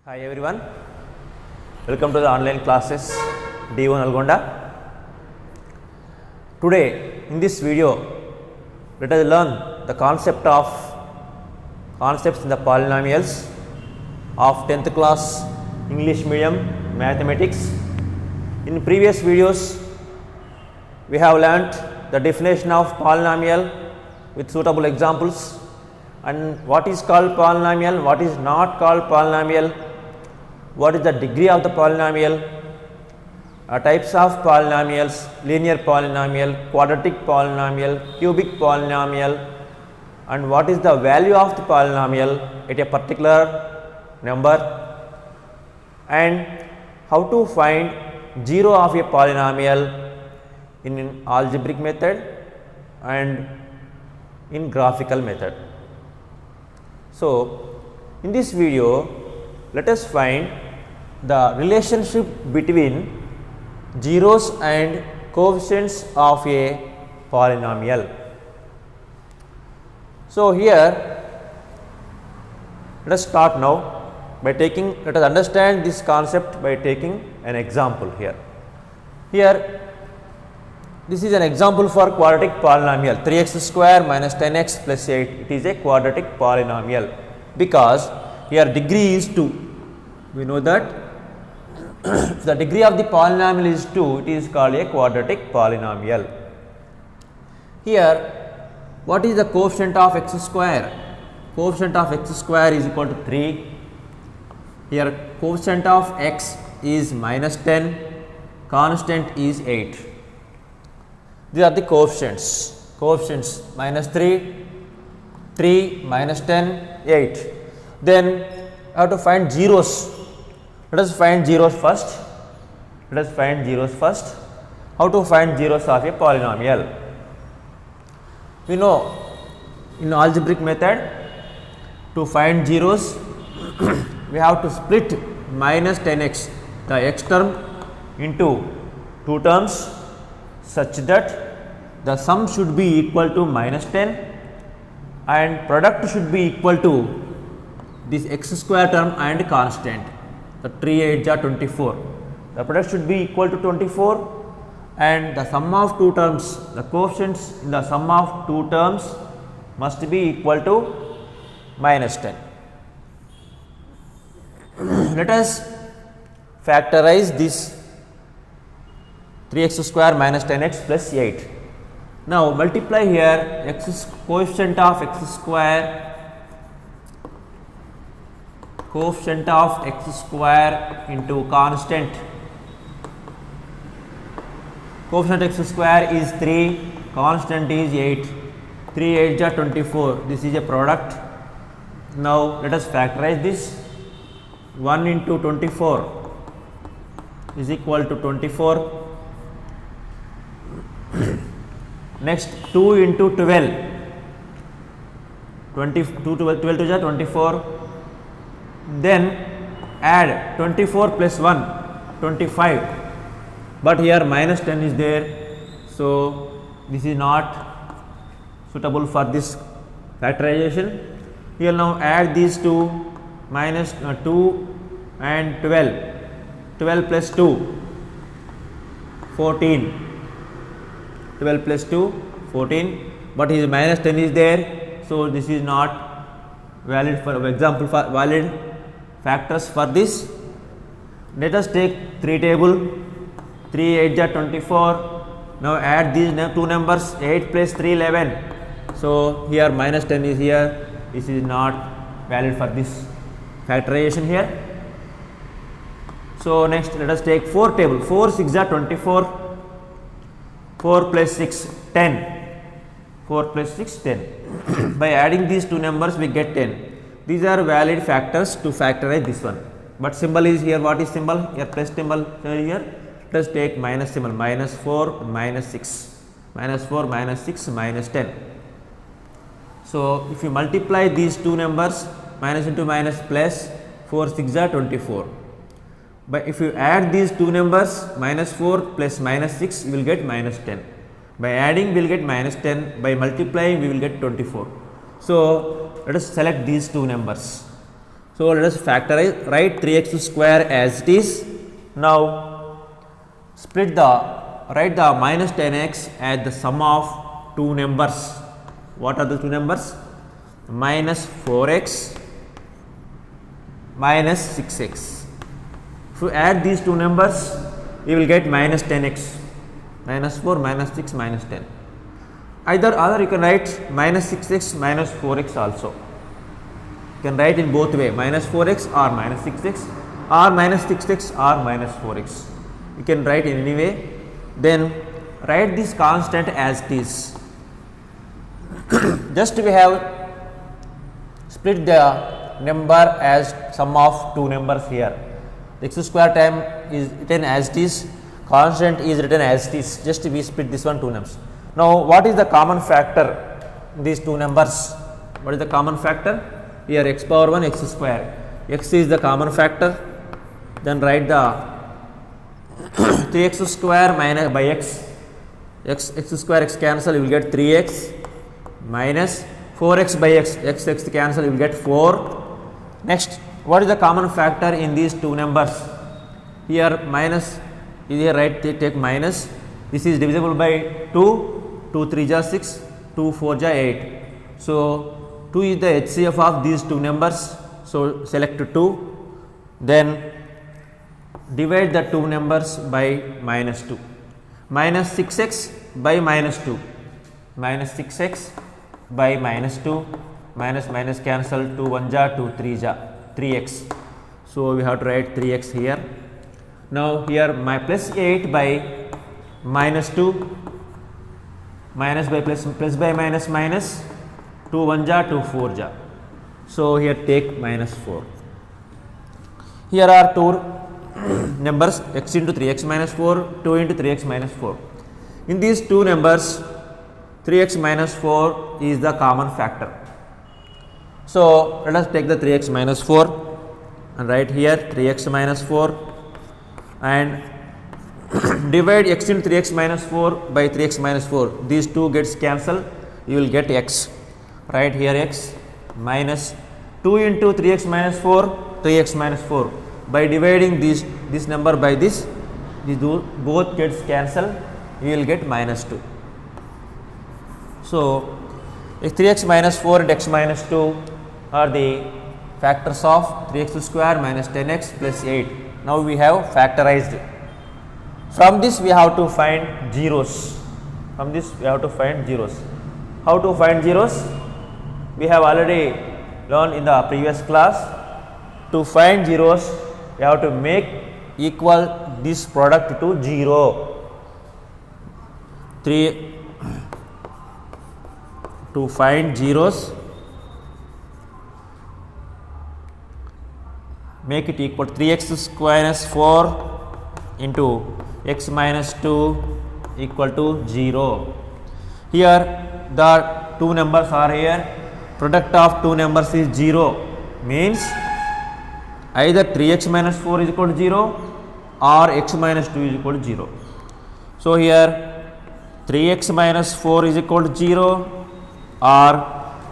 Hi everyone, welcome to the online classes D1 Algonda. Today in this video let us learn the concepts in the polynomials of 10th class English medium mathematics. In previous videos we have learnt the definition of polynomial with suitable examples and what is called polynomial, what is not called polynomial, what is the degree of the polynomial, types of polynomials, linear polynomial, quadratic polynomial, cubic polynomial, and what is the value of the polynomial at a particular number, and how to find zero of a polynomial in algebraic method and in graphical method. So, in this video let us find the relationship between zeros and coefficients of a polynomial. So, here let us start now by let us understand this concept by taking an example here. Here this is an example for quadratic polynomial 3x square minus 10x plus 8. It is a quadratic polynomial because here degree is 2. We know that if the degree of the polynomial is 2, it is called a quadratic polynomial. Here what is the coefficient of x square? Coefficient of x square is equal to 3. Here coefficient of x is minus 10, constant is 8. These are the coefficients. Coefficients minus 3, 3, minus 10, 8. Then I have to find zeros. Let us find zeros first. How to find zeros of a polynomial? We know in algebraic method to find zeros we have to split minus 10x, the x term, into two terms such that the sum should be equal to minus 10 and product should be equal to this x square term and constant. The 3 8 are 24. The product should be equal to 24 and the sum of two terms, the coefficients in the sum of two terms must be equal to minus 10. Let us factorize this 3x square minus 10x plus 8. Now multiply here coefficient of x square into constant. Coefficient x square is 3, constant is 8. 3 8 are 24. This is a product. Now let us factorize this. 1 into 24 is equal to 24. Next 2 into 12, 12 to 24. Then add 24 plus 1, 25, but here minus 10 is there. So, this is not suitable for this factorization. Here now add these two, minus 2 and 12, 12 plus 2, 14. 12 plus 2, 14, but his minus 10 is there. So, this is not valid for example for valid factors for this. Let us take 3 table, 3 8 are 24. Now add these two numbers, 8 plus 3 11. So, here minus 10 is here. This is not valid for this factorization here. So, next let us take 4 table, 4 6 are 24. 4 plus 6, 10. 4 plus 6, 10. By adding these two numbers, we get 10. These are valid factors to factorize this one. But symbol is here. What is symbol? Here plus symbol here. Let us take minus symbol. Minus 4, minus 6. Minus 4, minus 6, minus 10. So, if you multiply these two numbers, minus into minus plus, 4 6 are 24. But if you add these two numbers, minus 4 plus minus 6, you will get minus 10. By adding, we will get minus 10. By multiplying, we will get 24. So, let us select these two numbers. So let us factorize, write 3x square as it is. Now write the minus 10x as the sum of two numbers. What are the two numbers? Minus 4x minus 6x. If you add these two numbers, you will get minus 10x, minus 4, minus 6, minus 10. Either you can write minus 6x minus 4x also. You can write in both way, minus 4x or minus 6x, or minus 6x or minus 4x. You can write in any way. Then write this constant as it is. Just we have split the number as sum of two numbers here. X square term is written as it is, constant is written as it is. Just we split this one two numbers. Now what is the common factor in these two numbers? What is the common factor? Here x power 1 x square. X is the common factor. Then write the 3x square minus by x. X square x cancel, you will get 3x minus 4x by x cancel, you will get 4. Next, what is the common factor in these two numbers? Here minus is here, right, take minus. This is divisible by 2, 2 3 ja 6, 2 4 ja 8. So 2 is the HCF of these two numbers. So select 2, then divide the two numbers by minus 2. Minus 6x by minus 2, minus 6x by minus 2, minus minus cancel, 2 1 ja 2 3 ja 3x. So we have to write 3x here. Now here my plus 8 by minus 2, minus by plus, plus by minus minus, 2 1 ja 2 4 ja. So here take minus 4. Here are two numbers, x into 3x minus 4, 2 into 3x minus 4. In these two numbers, 3x minus 4 is the common factor. So let us take the 3x minus 4 and write here 3x minus 4 and divide x into 3x minus 4 by 3x minus 4. These two gets cancelled, you will get x. Write here x minus 2 into 3x minus 4, 3x minus 4. By dividing this number by this, these both gets cancelled, you will get minus 2. So if 3x minus 4 and x minus 2 are the factors of 3x square minus 10x plus 8. Now we have factorized. From this we have to find zeros. From this we have to find zeros. How to find zeros? We have already learned in the previous class. To find zeros, we have to make equal this product to 0. 3 to find zeros, make it equal to 3x square minus 4 into x minus 2 equal to 0. Here the two numbers are here, product of two numbers is 0, means either 3x minus 4 is equal to 0 or x minus 2 is equal to 0. So here 3x minus 4 is equal to 0 or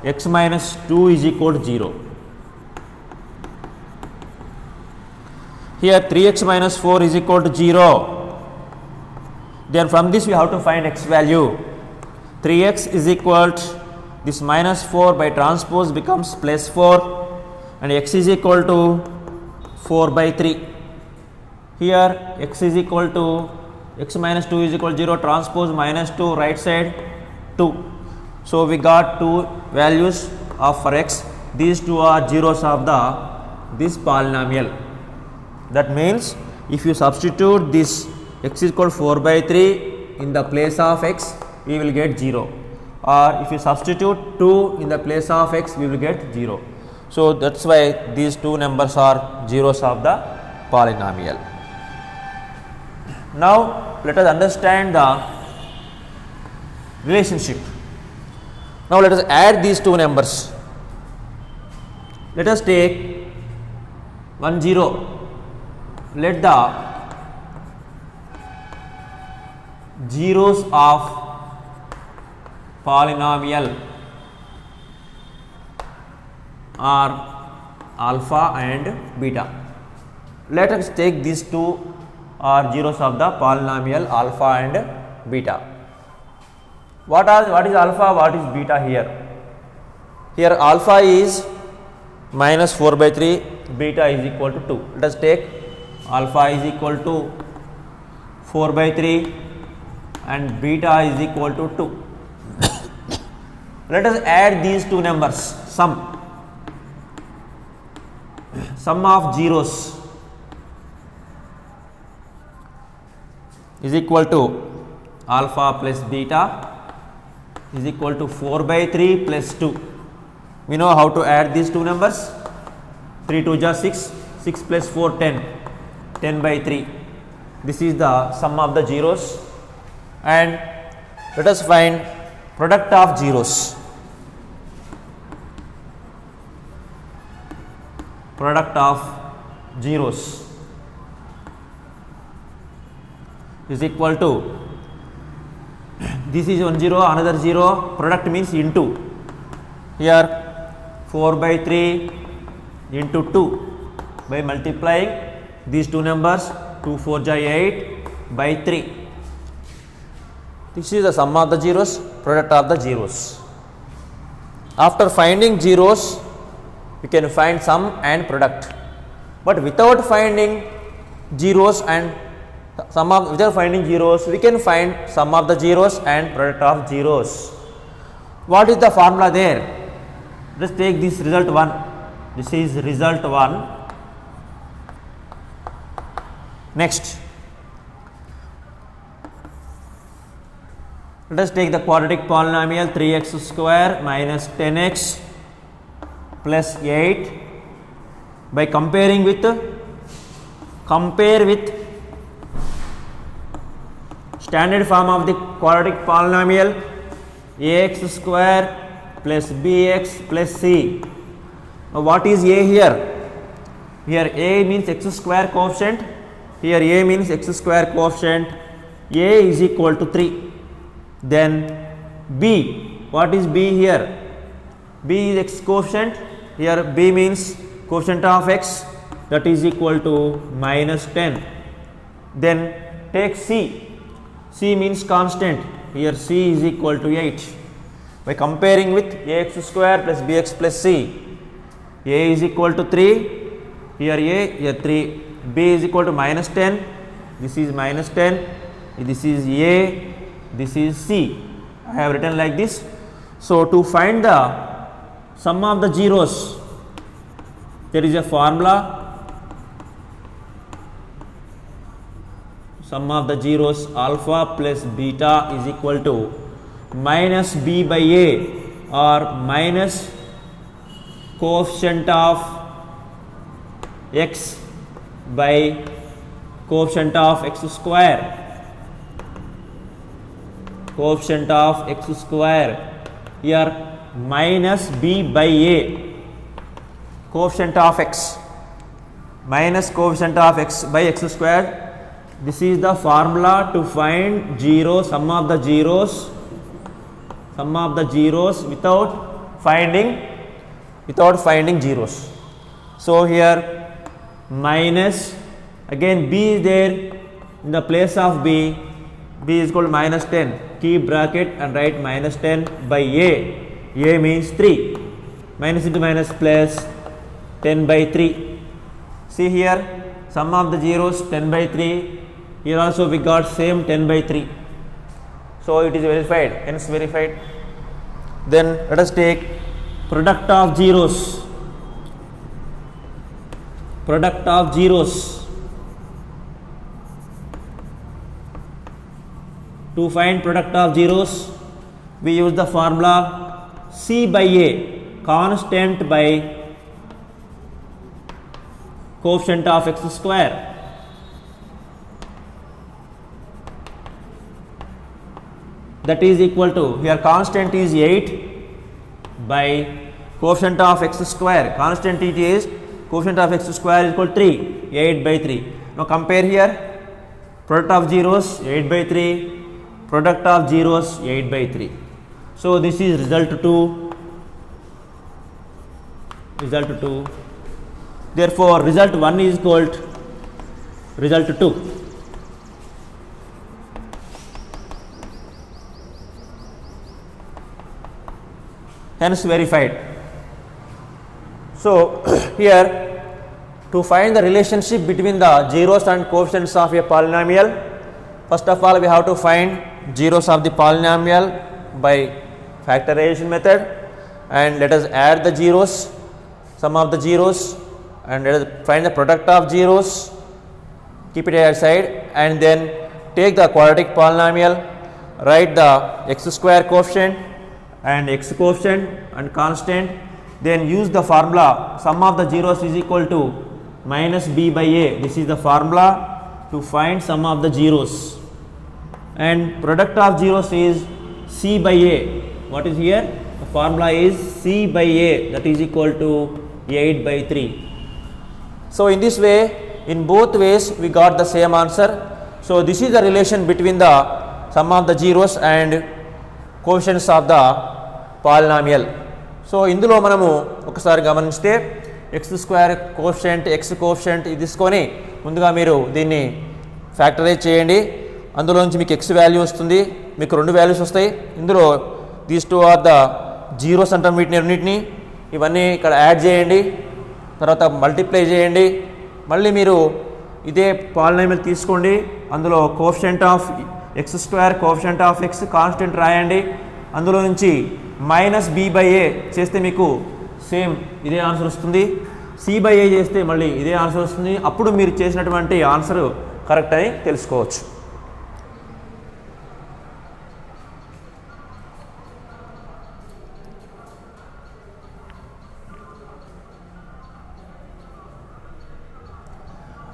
x minus 2 is equal to 0. Here 3x minus 4 is equal to 0. Then from this we have to find x value. 3x is equal to this minus 4 by transpose becomes plus 4 and x is equal to 4 by 3. Here x is equal to x minus 2 is equal to 0, transpose minus 2 right side 2. So we got two values of for x. These two are zeros of this polynomial. That means if you substitute this x is equal to 4 by 3 in the place of x, we will get 0. Or if you substitute 2 in the place of x, we will get 0. So that's why these two numbers are zeros of the polynomial. Now let us understand the relationship. Now let us add these two numbers. Let us take 1 0. Let the zeros of polynomial are alpha and beta. Let us take these two are zeros of the polynomial alpha and beta. What is alpha, what is beta here? Here alpha is minus 4 by 3, beta is equal to 2. Let us take alpha is equal to 4 by 3 and beta is equal to 2. Let us add these two numbers, sum of zeros is equal to alpha plus beta is equal to 4 by 3 plus 2. We know how to add these two numbers. 3 2 is 6, 6 plus 4 10, 10 by 3. This is the sum of the zeros, and let us find product of zeros. Product of zeros is equal to, this is one zero, another zero, product means into. Here 4 by 3 into 2 by multiplying these two numbers, 2 4 is 8 by 3. This is the sum of the zeros, product of the zeros. After finding zeros, we can find sum and product, but without finding zeros and without finding zeros, we can find sum of the zeros and product of zeros. What is the formula there? Let's take this result 1. This is result 1. Next, let us take the quadratic polynomial 3x square minus 10x plus 8 by comparing with, compare with standard form of the quadratic polynomial ax square plus bx plus c. Now what is a here? Here a means x square coefficient, here a means x square coefficient, a is equal to 3. Then b, what is b here? B is x coefficient, here b means coefficient of x, that is equal to minus 10. Then take c, c means constant, here c is equal to 8. By comparing with ax square plus bx plus c, a is equal to 3, here a, here 3, b is equal to minus 10, this is minus 10, this is a, this is c. I have written like this. So to find the sum of the zeros, there is a formula, sum of the zeros alpha plus beta is equal to minus b by a, or minus coefficient of x by coefficient of x square, coefficient of x square, here minus b by a, coefficient of x minus coefficient of x by x square. This is the formula to find sum of the zeros, without finding zeros. So here minus, again b is there in the place of b is equal to minus 10, keep bracket and write minus 10 by a means 3, minus into minus plus 10 by 3. See here sum of the zeros 10 by 3, here also we got same 10 by 3. So it is verified, hence verified. Then let us take product of zeros. Product of zeros. To find product of zeros, we use the formula c by a, constant by coefficient of x square. That is equal to, here constant is 8 by coefficient of x square, constant it is coefficient of x square is equal to 3, 8 by 3. Now compare here, product of zeros 8 by 3, product of zeros 8 by 3. So this is result 2, Therefore result 1 is called result 2. Hence verified. So here to find the relationship between the zeros and coefficients of a polynomial, first of all we have to find zeros of the polynomial by factorization method, and let us add the zeros, sum of the zeros, and let us find the product of zeros, keep it aside, and then take the quadratic polynomial, write the x square coefficient and x coefficient and constant, then use the formula sum of the zeros is equal to minus b by a. This is the formula to find sum of the zeros, and product of zeros is c by a. What is here? The formula is c by a, that is equal to 8 by 3. So in this way, in both ways we got the same answer. So this is the relation between the sum of the zeros and coefficients of the polynomial. So ఇందులో మనము ఒకసారి గమనిస్తే X square coefficient X coefficient ఇది తీసుకొని ముందుగా మీరు దీన్ని factorise చేయండి. అందులో నుంచి మీకు ఎక్స్ వాల్యూ వస్తుంది, మీకు 2 వాల్యూస్ వస్తాయి. ఇందులో దీస్ 2 ఆర్ ద జీరోస్ అంటాం వీటిని రెండింటిని. ఇవన్నీ ఇక్కడ యాడ్ చేయండి, తర్వాత మల్టిప్లై చేయండి. మళ్ళీ మీరు ఇదే పాలినామియల్ తీసుకోండి, అందులో coefficient of X square coefficient of X constant రాయండి. అందులో నుంచి మైనస్ బి బై ఏ చేస్తే మీకు సేమ్ ఇదే ఆన్సర్ వస్తుంది. సి బై ఏ చేస్తే మళ్ళీ ఇదే ఆన్సర్ వస్తుంది. అప్పుడు మీరు చేసినటువంటి ఆన్సర్ కరెక్ట్ అని తెలుసుకోవచ్చు.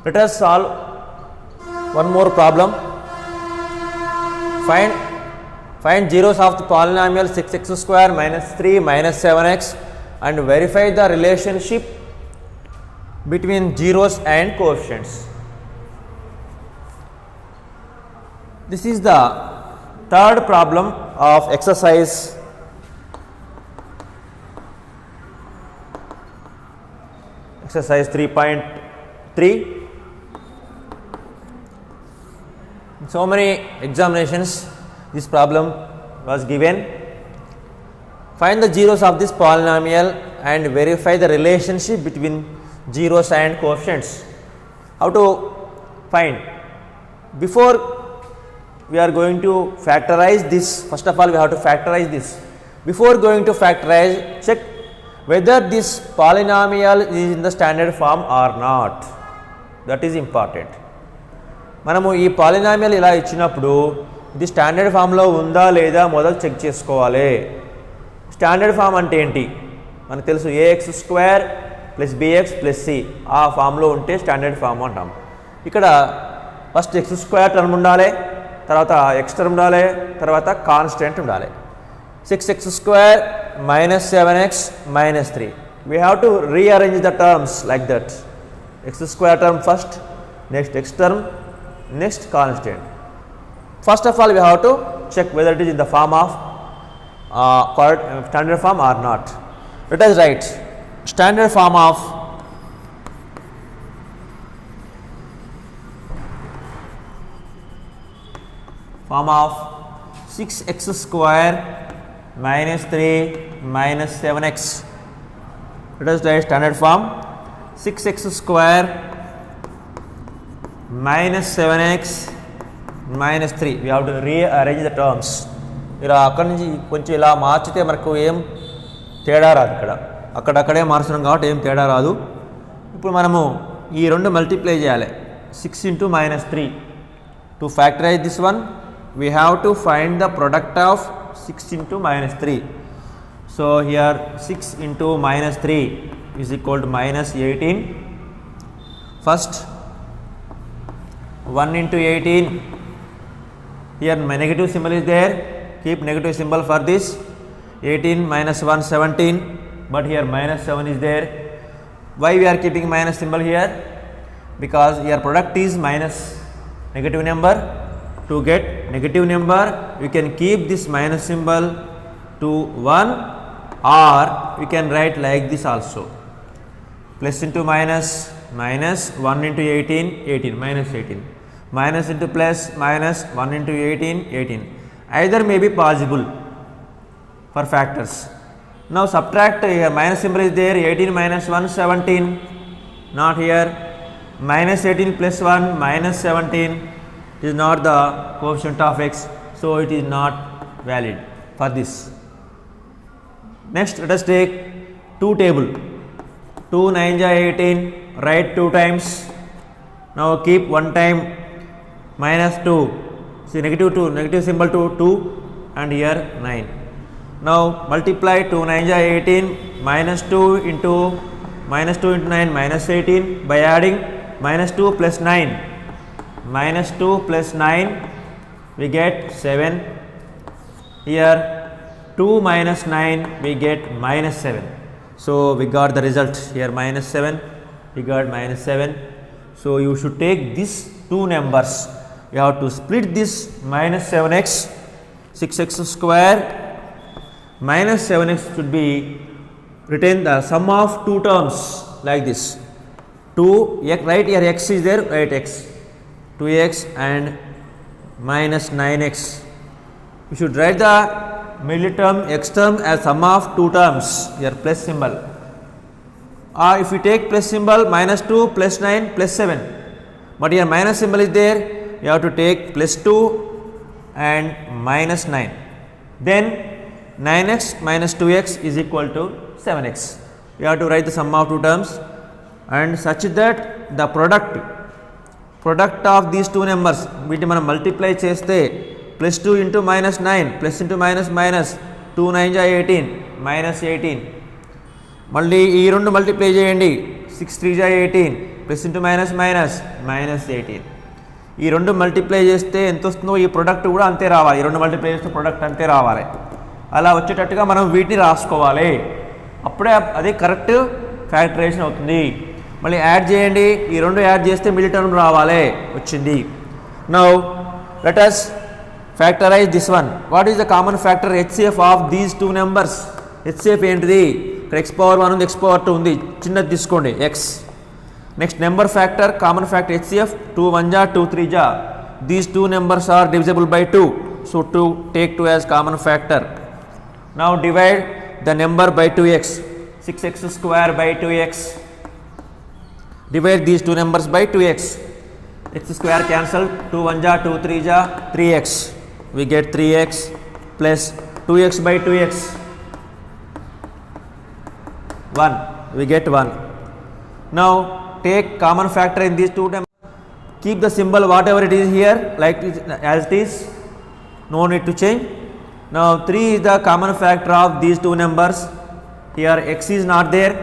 Let us solve one more problem. Find zeros of the polynomial 6x square minus 3 minus 7x and verify the relationship between zeros and coefficients. This is the third problem of exercise 3.3. So many examinations this problem was given. Find the zeros of this polynomial and verify the relationship between zeros and coefficients. How to find? Before we are going to factorize this, first of all we have to factorize this. Before going to factorize, check whether this polynomial is in the standard form or not. That is important. మనము ఈ polynomial ఇలా ఇచ్చినప్పుడు ఇది standard ఫామ్లో ఉందా లేదా మొదలు check చేసుకోవాలి. స్టాండర్డ్ ఫామ్ అంటే ఏంటి మనకు తెలుసు, a x square plus b x plus c ఆ ఫామ్లో ఉంటే స్టాండర్డ్ ఫామ్ అంటాం. ఇక్కడ ఫస్ట్ ఎక్స్ స్క్వేర్ టర్మ్ ఉండాలి, తర్వాత ఎక్స్ టర్మ్ ఉండాలి, తర్వాత కాన్స్టెంట్ ఉండాలి. 6x square minus 7x minus 3. We have to rearrange the terms like that. X square term first, next x term, next constant. First of all we have to check whether it is in the form of standard form or not. Let us write standard form of form of 6x square minus 3 minus 7x. Let us write standard form 6x square minus 7x minus 3. We have to rearrange the terms. ఇలా అక్కడి నుంచి కొంచెం ఇలా మార్చితే మనకు ఏం తేడా రాదు. ఇక్కడ అక్కడక్కడే మార్చడం కాబట్టి ఏం తేడా రాదు. ఇప్పుడు మనము ఈ రెండు మల్టిప్లై చేయాలి. 6 into minus 3. To factorize this one we have to find the product of 6 into minus 3. So here 6 into minus 3 is equal to minus 18. First 1 into 18, here my negative symbol is there, keep negative symbol for this. 18 minus 1 17, but here minus 7 is there. Why we are keeping minus symbol here? Because your product is minus negative number. To get negative number you can keep this minus symbol to 1, or we can write like this also. plus into minus, minus 1 into 18, 18, minus 18, minus into plus, minus 1 into 18, 18. Either may be possible for factors. Now subtract, here minus symbol is there, 18 minus 1, 17, not here, minus 18 plus 1, minus 17 is not the coefficient of x, so it is not valid for this. Next, let us take 2 table, 2 9s are 18, write 2 times, now keep 1 time, minus 2, see negative 2, negative symbol 2 and here 9. Now multiply 2 9s are 18, minus 2 into 9 minus 18 by adding minus 2 plus 9, minus 2 plus 9 we get 7, here 2 minus 9 we get minus 7. So we got the result here minus 7, we got minus 7. So you should take these two numbers, you have to split this minus 7x, 6x square minus 7x should be written the sum of two terms like this. 2 x, right here x is there, write x, 2x and minus 9x. You should write the middle term x term as sum of two terms, here plus symbol. Or if you take plus symbol, minus 2 plus 9 plus 7, but here minus symbol is there, you have to take plus 2 and minus 9. Then 9x minus 2x is equal to 7x. You have to write the sum of two terms and such that the product of these two numbers వీటిని మనం multiply చేస్తే plus 2 into minus 9 plus into minus minus 2 9s are 18 minus 18, మళ్ళీ ఈ రెండు multiply చేయండి 6 3s are 18 plus into minus minus minus 18. ఈ రెండు multiply చేస్తే ఎంత వస్తుందో ఈ ప్రొడక్ట్ కూడా అంతే రావాలి, ఈ రెండు మల్టిప్లై చేస్తే ప్రొడక్ట్ అంతే రావాలి. అలా వచ్చేటట్టుగా మనం వీటిని రాసుకోవాలి, అప్పుడే అది కరెక్ట్ ఫ్యాక్టరైజేషన్ అవుతుంది. మళ్ళీ యాడ్ చేయండి, ఈ రెండు యాడ్ చేస్తే మిడిల్ టర్మ్ రావాలి, వచ్చింది. Now let us factorize this one. What is the common factor HCF of these two numbers? HCF ఏంటిది? ఇక్కడ x power 1 ఉంది, x power 2 ఉంది, చిన్నది తీసుకోండి x. Next number factor, common factor HCF 2 1 2 3 these two numbers are divisible by 2, so to take 2 as common factor. Now divide the number by 2x, 6x square by 2x. Divide these two numbers by 2x. X square cancel, 2 1 2 3 3x. We get 3x plus 2x by 2x 1. We get 1. Now take common factor in these two numbers. Keep the symbol whatever it is here like as it is. No need to change. Now 3 is the common factor of these two numbers. Here x is not there,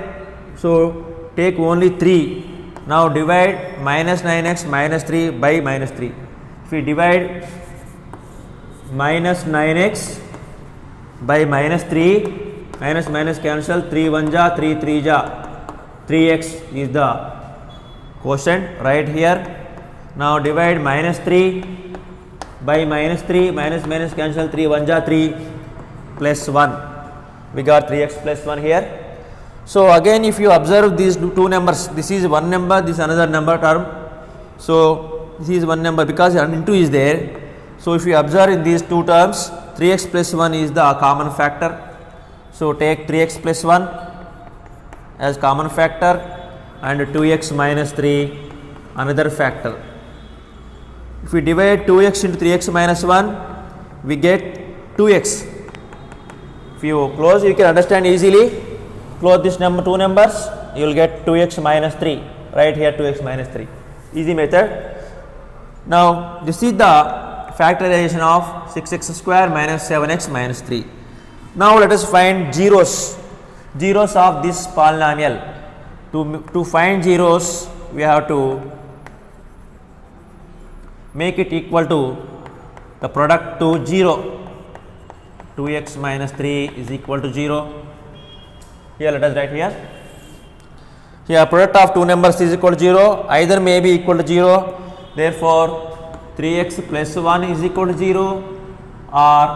so take only 3. Now divide minus 9x minus 3 by minus 3. If we divide minus 9x by minus 3, minus minus cancel, 3 1 3 3 3x is the quotient right here. Now divide minus 3 by minus 3, minus minus cancel, 3 1 3 plus 1. We got 3x plus 1 here. So again if you observe these two numbers, this is one number, this is another number term. So this is one number because into is there. So if you observe in these two terms, 3x plus 1 is the common factor. So take 3x plus 1 as common factor and 2x minus 3 another factor. If we divide 2x into 3x minus 1, we get 2x. If you close, you can understand easily. Close this number, two numbers, you will get 2x minus 3. Right here 2x minus 3. Easy method. Now this is the factorization of 6x square minus 7x minus 3. Now let us find zeros of this polynomial. To find zeros, we have to make it equal to the product to 0. 2x minus 3 is equal to 0. Here let us write here. Here product of two numbers is equal to 0, either may be equal to 0. Therefore 3x plus 1 is equal to 0 or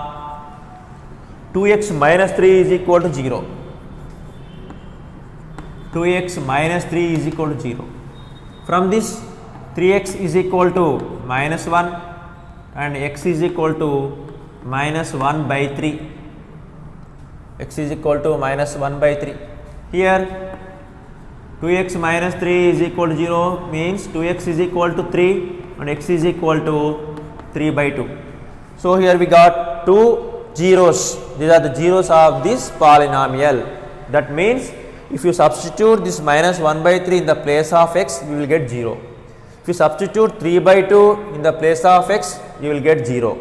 2x minus 3 is equal to 0. 2x minus 3 is equal to 0. From this 3x is equal to minus 1 and x is equal to minus 1 by 3. X is equal to minus 1 by 3. Here 2x minus 3 is equal to 0 means 2x is equal to 3 and x is equal to 3 by 2. So here we got two zeros. These are the zeros of this polynomial. That means if you substitute this minus 1 by 3 in the place of x, you will get 0. If you substitute 3 by 2 in the place of x, you will get 0.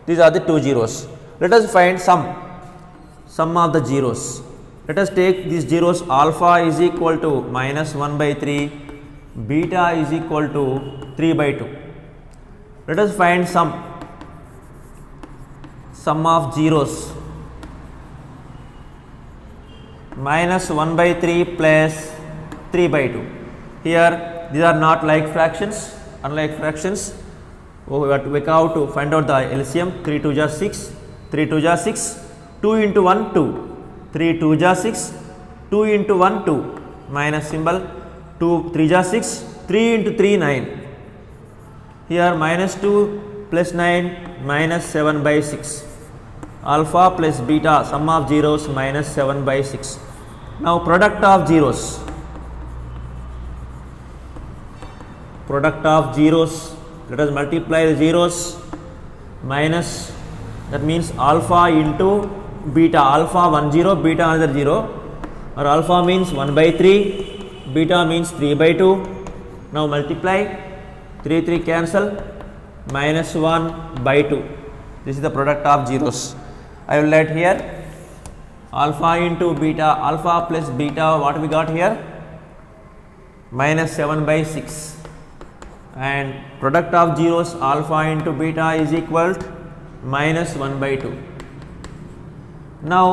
These are the two zeros. Let us find sum of the zeros. Let us take these zeros. Alpha is equal to minus 1 by 3, beta is equal to 3 by 2. Let us find sum of zeros. Minus 1 by 3 plus 3 by 2. Here these are not like fractions, unlike fractions. We have to find out the LCM. 3 2 is 6, 3 2 is 6, 2 into 1 2. 3 2 is 6, 2 into 1 2, minus symbol, 2 3 is 6, 3 into 3 9. Here minus 2 plus 9 minus 7 by 6. Alpha plus beta, sum of zeros minus 7 by 6. Now product of zeros. Product of zeros. Let us multiply the zeros. Minus, that means alpha into beta. Alpha 1 0, beta another 0. Or alpha means 1 by 3, beta means 3 by 2. Now multiply. 3 3 cancel. Minus 1 by 2. This is the product of zeros. I will write here alpha into beta, alpha plus beta, what we got here? Minus 7 by 6. And product of zeros, alpha into beta is equal to minus 1 by 2. Now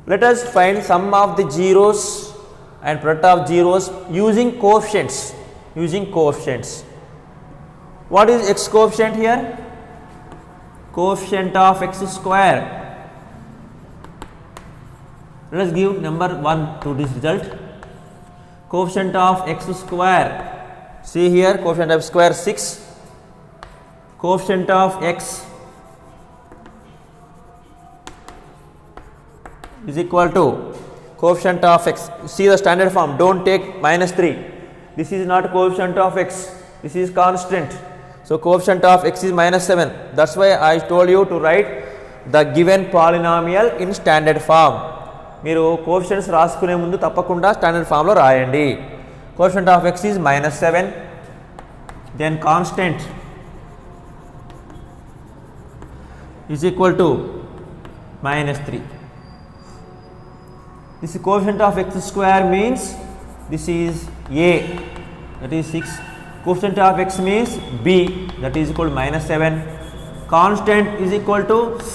let us find sum of the zeros and product of zeros using coefficients. What is x coefficient here? Coefficient of x square. Let us give number 1 to this result. Coefficient of x square. See here, coefficient of square 6. Coefficient of x is equal to coefficient of x. See the standard form. Don't take minus 3. This is not coefficient of x. This is constant. So coefficient of x is minus 7. That's why I told you to write the given polynomial in standard form. మీరు coefficients రాసుకునే ముందు తప్పకుండా standard ఫామ్లో రాయండి. Coefficient of x is minus 7. Then constant is equal to minus 3. This coefficient of x square means this is a, that is 6. Coefficient of x means b, that is equal to minus 7. Constant is equal to c,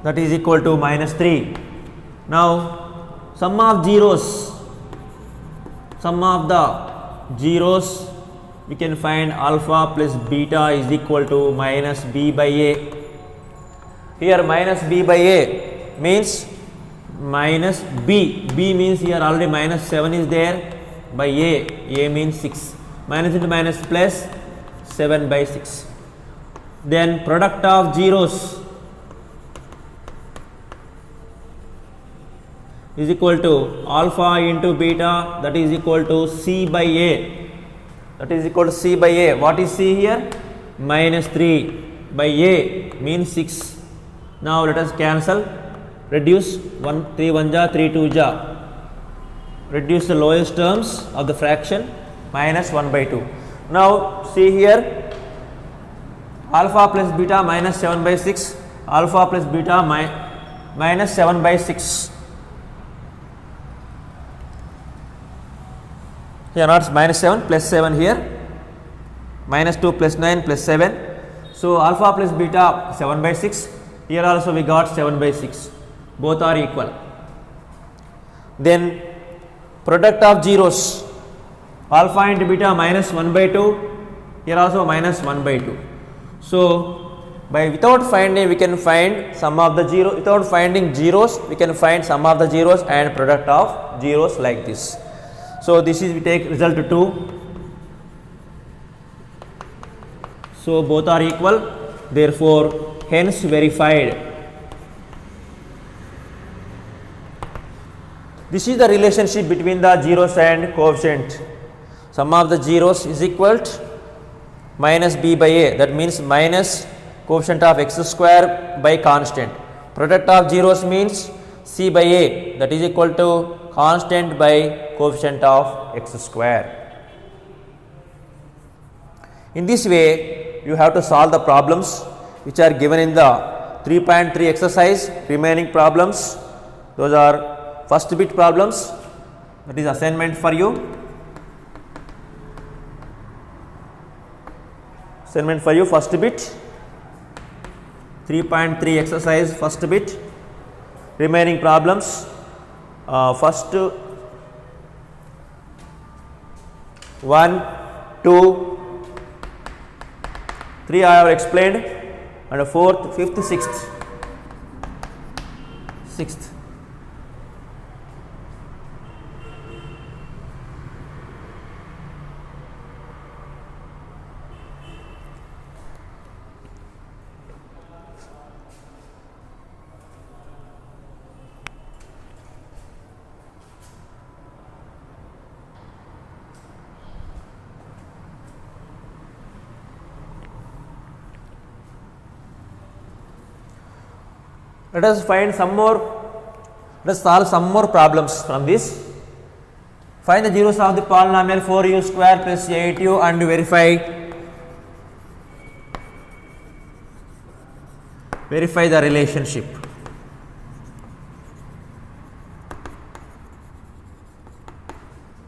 that is equal to minus 3. Now sum of the zeros, we can find alpha plus beta is equal to minus b by a. Here minus b by a means minus b. B means here already minus 7 is there, by a means 6. Minus into minus plus 7 by 6. Then product of zeros is equal to alpha into beta, that is equal to c by a. That is equal to c by a. What is c here? Minus 3 by a means 6. Now let us cancel. Reduce 1 3 1 ja 3 2 ja. Reduce the lowest terms of the fraction, minus 1 by 2. Now see here, alpha plus beta minus 7 by 6, alpha plus beta minus 7 by 6. Here not minus 7 plus 7 here, minus 2 plus 9 plus 7. So alpha plus beta 7 by 6. Here also we got 7 by 6. Both are equal. Then product of zeros, alpha into beta minus 1 by 2. Here also minus 1 by 2. So By without finding, we can find sum of the zero. Without finding zeros, we can find sum of the zeros and product of zeros like this. So this is we take result 2. So both are equal. Therefore, hence verified. This is the relationship between the zeros and coefficient. Sum of the zeros is equal to minus b by a. That means minus coefficient of x square by constant. Product of zeros means c by a, that is equal to constant by coefficient of x square. In this way, you have to solve the problems which are given in the 3.3 exercise. Remaining problems, those are first bit problems, that is assignment for you. Assignment for you, first bit. 3.3 exercise, first bit. Remaining problems, first 1, 2, 3 I have explained, and 4th, 5th, 6th. Let us find some more, let us solve some more problems from this. Find the zeros of the polynomial 4u square plus 8u and verify the relationship.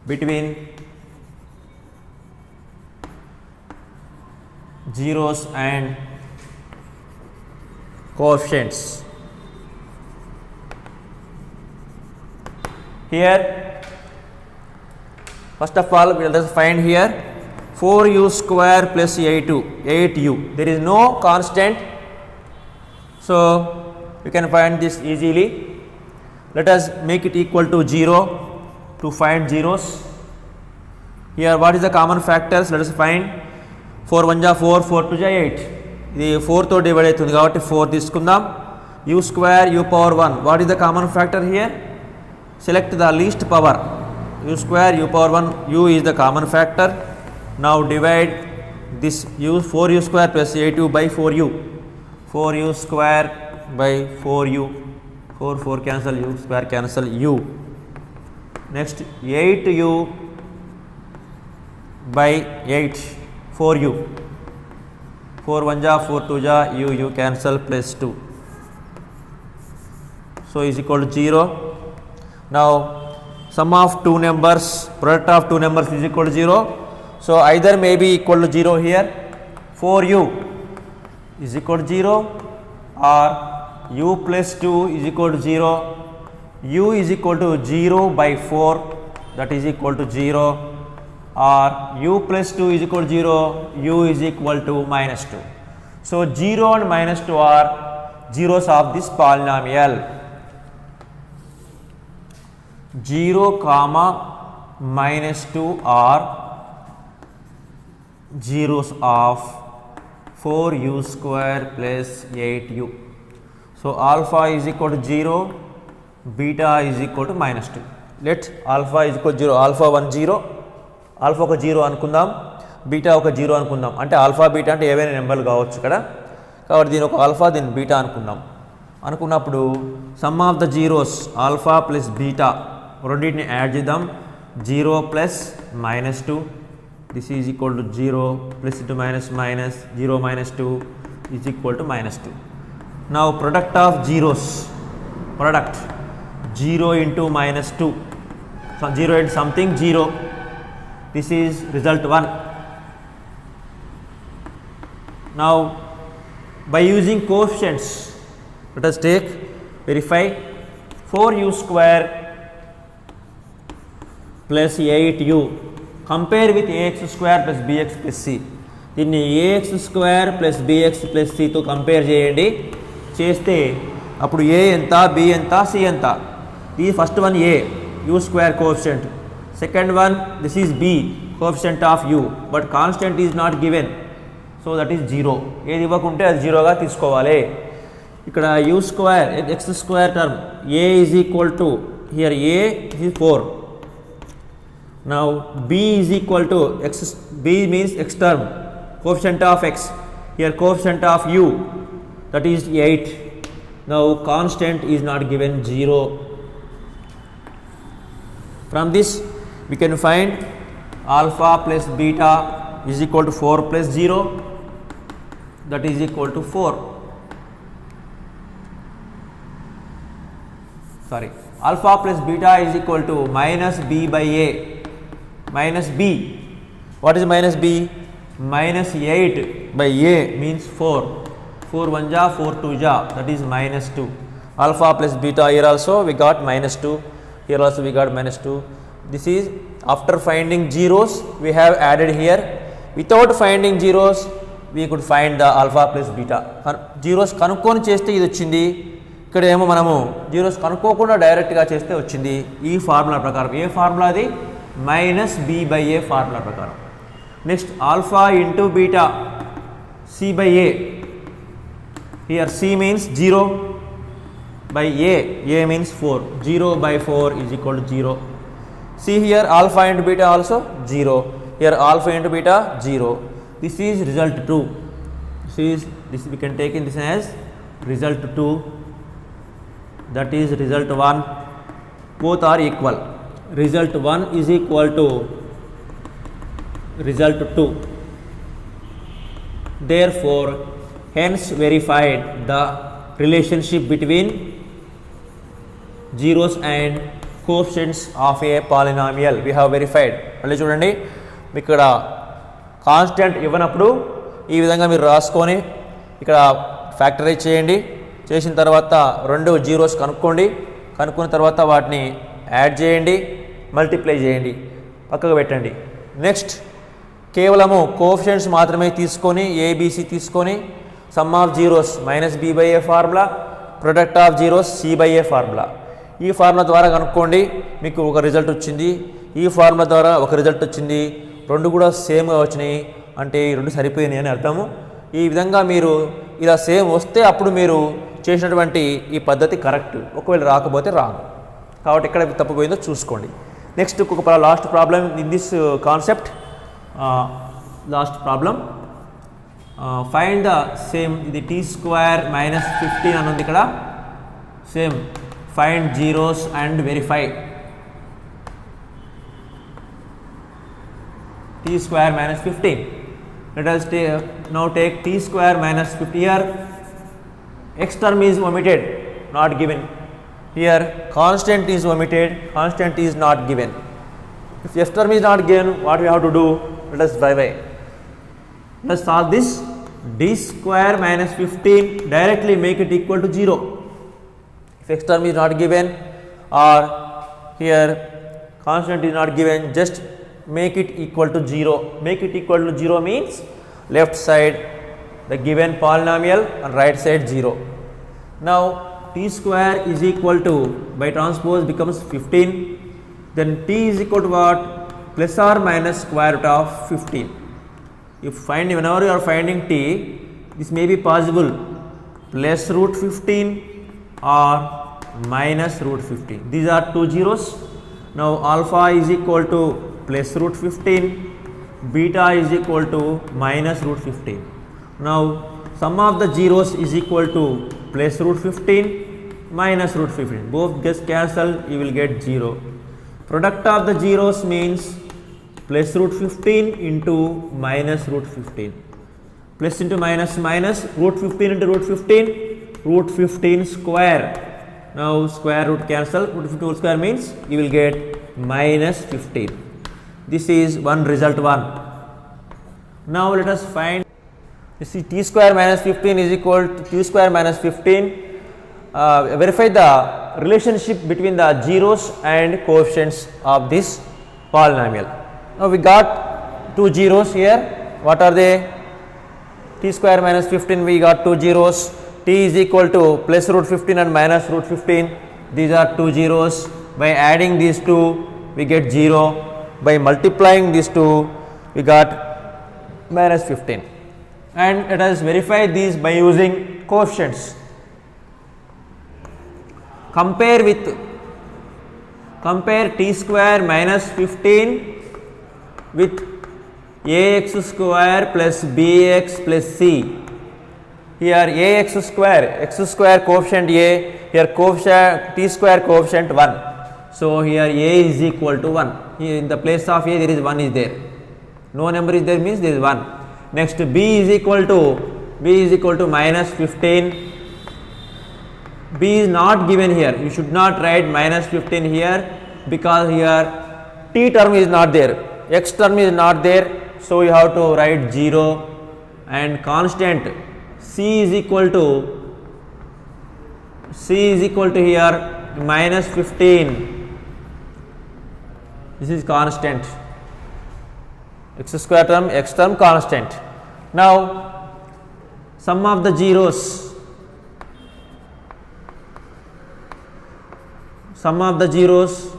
Between zeros and coefficients. Here, first of all, let us find here 4u square plus 8u. There is no constant, so we can find this easily. Let us make it equal to 0 to find zeros. Here, what is the common factors? Let us find 4 1 ja 4, 4 2 ja 8. ఇది 4 తో divide అవుతుంది కాబట్టి 4 తీసుకుందాం. u square u power 1. What is the common factor here? Select the least power. U square u power 1, u is the common factor. Now divide this u 4u square plus 8u by 4u. 4u square by 4u. 4 4 cancel, u square cancel, u. Next 8u by 8, 4u. 4 1 ja 4 2 ja, u cancel, plus 2. So is equal to 0. Now sum of two numbers, product of two numbers is equal to 0. So either may be equal to 0 here. 4u is equal to 0 or u plus 2 is equal to 0. U is equal to 0 by 4, that is equal to 0, or u plus 2 is equal to 0, u is equal to minus 2. So 0 and minus 2 are zeros of this polynomial. 0 comma minus 2 are zeros of 4u square plus 8u. So alpha is equal to 0, beta is equal to minus 2. Let alpha is equal to 0, alpha 1 0, alpha ఒక 0 అనుకుందాం, beta ఒక 0 అనుకుందాం. అంటే alpha beta అంటే ఏవైనా నెంబర్లు కావచ్చు ఇక్కడ, కాబట్టి దీని ఒక ఆల్ఫా దీని బీటా అనుకుందాం. అనుకున్నప్పుడు some of the zeros alpha plus beta రెండింటిని యాడ్ చేద్దాం. 0 plus minus 2, this is equal to 0 plus into minus minus 0 minus 2 is equal to minus 2. Now product of zeros, product 0 into minus 2, so 0 into something 0, this is result 1. Now by using coefficients, let us take verify 4u square plus 8u, compare with ax square plus bx plus c. దీన్ని ax square plus bx plus cతో compare చేయండి. చేస్తే అప్పుడు a ఎంత, b ఎంత, c ఎంత. ఈ first one a u square coefficient, second one this is b coefficient of u, but constant is not given, so that is 0. ఏది ఇవ్వకుంటే అది 0గా తీసుకోవాలి. ఇక్కడ u square x square term a is equal to hear a is 4. Now b is equal to x, b means x term, coefficient of x, here coefficient of u, that is 8. Now constant is not given, 0. From this we can find alpha plus beta is equal to 4 plus 0, that is equal to 4. Sorry, alpha plus beta is equal to minus b by a. Minus b, what is minus b? Minus 8 by a means 4. 4 1 ja, 4 2 ja, that is minus 2. Alpha plus beta, here also we got minus 2, here also we got minus 2. This is after finding zeros we have added here. Without finding zeros we could find the alpha plus beta. Zeros కనుక్కొని చేస్తే ఇది వచ్చింది. ఇక్కడ ఏమో మనము zeros కనుక్కోకుండా డైరెక్ట్గా చేస్తే వచ్చింది. ఈ ఫార్ములా ప్రకారం, ఏ ఫార్ములా అది? Minus B by A formula ప్రకారం. Next alpha into beta C by A, here C means 0 by a means 4, 0 by 4 is equal to 0. See here alpha into beta also 0, here alpha into beta 0. This is result 2. This we can take in this as result 2, that is result 1. Both are equal. Result 1 is equal to result 2. Therefore, hence verified the relationship between zeros and coefficients of a polynomial. We have verified. మళ్ళీ చూడండి, ఇక్కడ constant ఇవ్వనప్పుడు ఈ విధంగా మీరు రాసుకొని ఇక్కడ factorise చేయండి. చేసిన తర్వాత రెండు జీరోస్ కనుక్కోండి. కనుక్కున్న తర్వాత వాటిని యాడ్ చేయండి, మల్టిప్లై చేయండి, పక్కకు పెట్టండి. నెక్స్ట్ కేవలము కోఎఫిషియంట్స్ మాత్రమే తీసుకొని ఏబిసి తీసుకొని sum of zeros minus B by A formula, product of zeros c by A formula. ఈ ఫార్ములా ద్వారా కనుక్కోండి, మీకు ఒక రిజల్ట్ వచ్చింది. ఈ ఫార్ములా ద్వారా ఒక రిజల్ట్ వచ్చింది. రెండు కూడా సేమ్గా వచ్చినాయి అంటే ఈ రెండు సరిపోయినాయి అని అర్థము. ఈ విధంగా మీరు ఇలా సేమ్ వస్తే అప్పుడు మీరు చేసినటువంటి ఈ పద్ధతి కరెక్ట్, ఒకవేళ రాకపోతే రాంగ్. కాబట్టి ఎక్కడ తప్పిపోయిందో చూసుకోండి. నెక్స్ట్ ఒక last problem in this concept. Last problem, find the same, ఇది టీ స్క్వేర్ మైనస్ 15 అని ఉంది ఇక్కడ. Same find zeros and verify. t square minus 15. Let us now take t square minus 50. Here x term is omitted, not given. Here constant is omitted, constant is not given. If f term is not given, what we have to do? Let us by. Let us solve this. D square minus 15, directly make it equal to 0. If x term is not given or here constant is not given, just make it equal to 0. Make it equal to 0 means left side the given polynomial and right side 0. Now t square is equal to, by transpose becomes 15, then t is equal to what? Plus or minus square root of 15. If whenever you are finding t, this may be possible plus root 15 or minus root 15. These are two zeros. Now alpha is equal to plus root 15, beta is equal to minus root 15. Now sum of the zeros is equal to plus root 15 minus root 15. Both gets cancelled, you will get 0. Product of the zeros means plus root 15 into minus root 15. Plus into minus minus, root 15 into root 15, root 15 square. Now square root cancel, root 15 whole square means you will get minus 15. This is one result 1. Now let us find, you see t square minus 15 is equal to t square minus 15. Verify the relationship between the zeros and coefficients of this polynomial. Now we got two zeros here. What are they? t square minus 15 we got two zeros, t is equal to plus root 15 and minus root 15, these are two zeros. By adding these two we get 0, by multiplying these two we got minus 15, and let us verify these by using coefficients. Compare t square minus 15 with ax square plus bx plus c. Here ax square, x square coefficient a, here coefficient t square coefficient 1. So here a is equal to 1. Here in the place of a there is 1 is there. No number is there means there is 1. Next b is equal to minus 15. B is not given here. You should not write minus 15 here because here t term is not there, x term is not there. So you have to write 0, and constant c is equal to here minus 15. This is constant. X square term, x term constant. Now sum of the zeros. Sum of the zeros,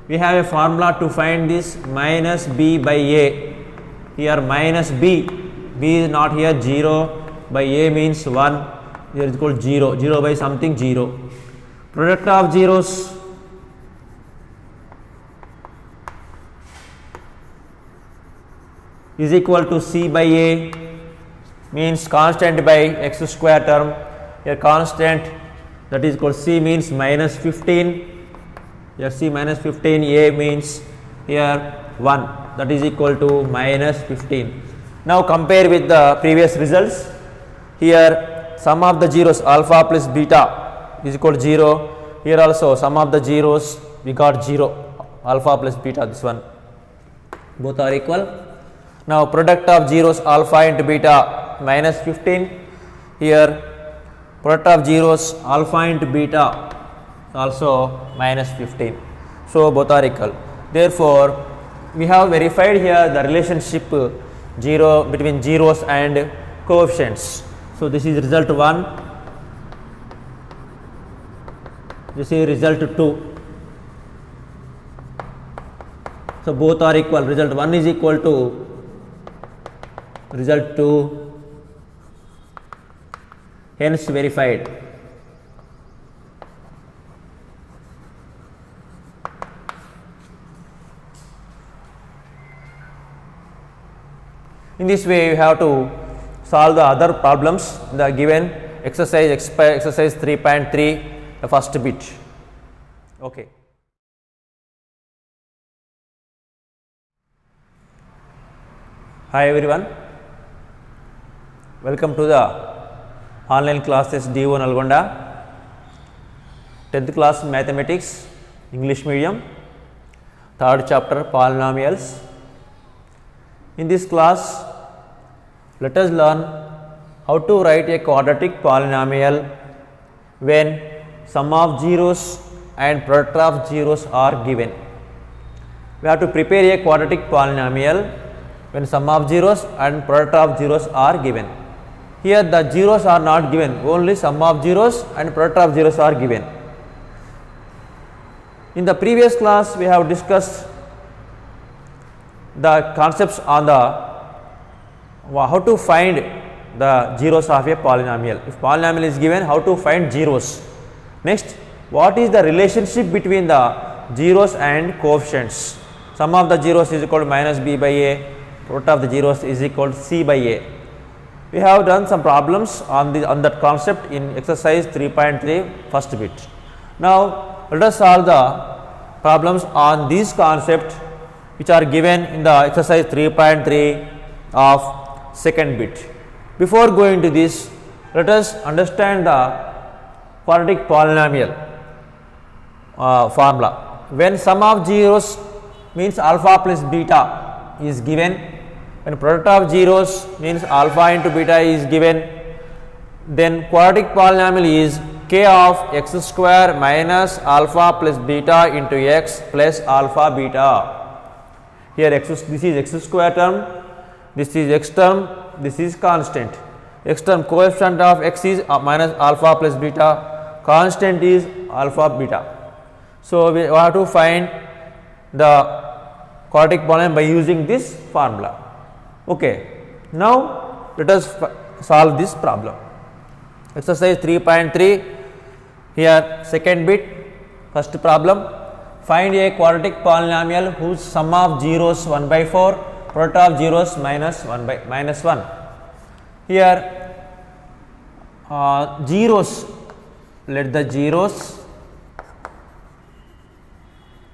we have a formula to find this, minus b by a. Here minus b is not here, 0 by a means 1, here is equal to 0, 0 by something 0. Product of zeros, is equal to c by a, means constant by x square term. Here constant, that is equal to c means minus 15. Here c minus 15, a means here 1, that is equal to minus 15. Now compare with the previous results. Here sum of the zeros alpha plus beta is equal to 0. Here also sum of the zeros we got 0, alpha plus beta, this one, both are equal. Now product of zeros alpha into beta minus 15. Here product of zeros alpha into beta also minus 15. So both are equal. Therefore we have verified here the relationship 0 between zeros and coefficients. So this is result 1, this is result 2. So both are equal, result 1 is equal to result 2, hence verified. In this way you have to solve the other problems, the given exercise 3.3, the first bit. Okay. Hi everyone, welcome to the online classes DO Nalgonda, 10th class mathematics, English medium, 3rd chapter polynomials. In this class, let us learn how to write a quadratic polynomial when sum of zeros and product of zeros are given. We have to prepare a quadratic polynomial when sum of zeros and product of zeros are given. Here the zeros are not given, only sum of zeros and product of zeros are given. In the previous class, we have discussed the concepts on the how to find the zeros of a polynomial. If polynomial is given, how to find zeros. Next, what is the relationship between the zeros and coefficients? Sum of the zeros is equal to minus b by a, product of the zeros is equal to c by a. We have done some problems on that concept in exercise 3.3 first bit. Now let us solve the problems on this concept which are given in the exercise 3.3 of second bit. Before going to this, let us understand the quadratic polynomial formula. When sum of zeros means alpha plus beta is given, when product of zeros means alpha into beta is given, then quadratic polynomial is k of x square minus alpha plus beta into x plus alpha beta. Here this is x square term, this is x term, this is constant. X term coefficient of x is minus alpha plus beta, constant is alpha beta. So, we have to find the quadratic polynomial by using this formula. Okay. Now, let us solve this problem. Exercise 3.3, here second bit, first problem. Find a quadratic polynomial whose sum of zeros 1 by 4, product of zeros minus 1 by minus 1. Here zeros, let the zeros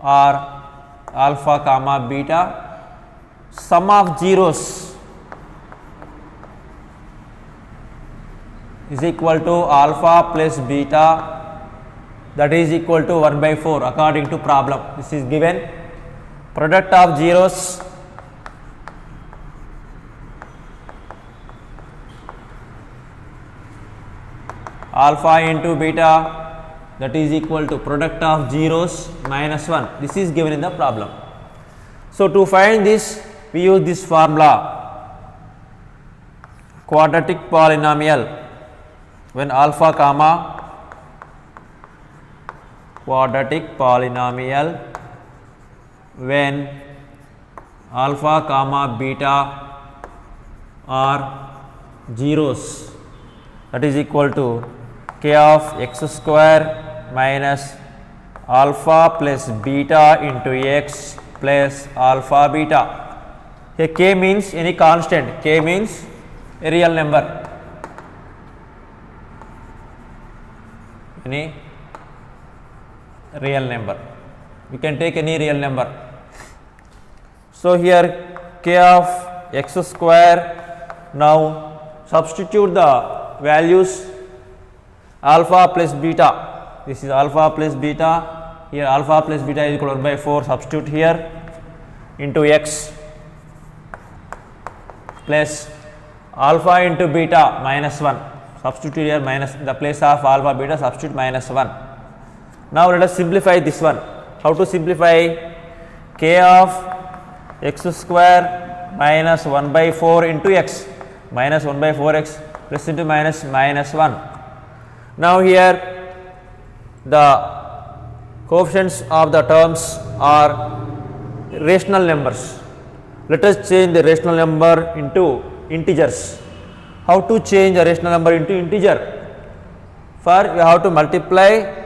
are alpha comma beta, sum of zeros is equal to alpha plus beta, that is equal to 1 by 4 according to problem. This is given. Product of zeros alpha into beta, that is equal to product of zeros minus 1. This is given in the problem. So, to find this we use this formula, quadratic polynomial when alpha comma quadratic polynomial when alpha comma beta are zeros, that is equal to k of x square minus alpha plus beta into x plus alpha beta. Here k means any constant, k means a real number, any real number, we can take any real number. So, here k of x square, now substitute the values alpha plus beta, this is alpha plus beta, here alpha plus beta is equal to 1 by 4, substitute here into x plus alpha into beta minus 1, substitute here minus in the place of alpha beta, substitute minus 1. Now, let us simplify this one. How to simplify? K of x square minus 1 by 4 into x, minus 1 by 4x plus into minus minus 1. Now, here the coefficients of the terms are rational numbers. Let us change the rational number into integers. How to change a rational number into integer? For you have to multiply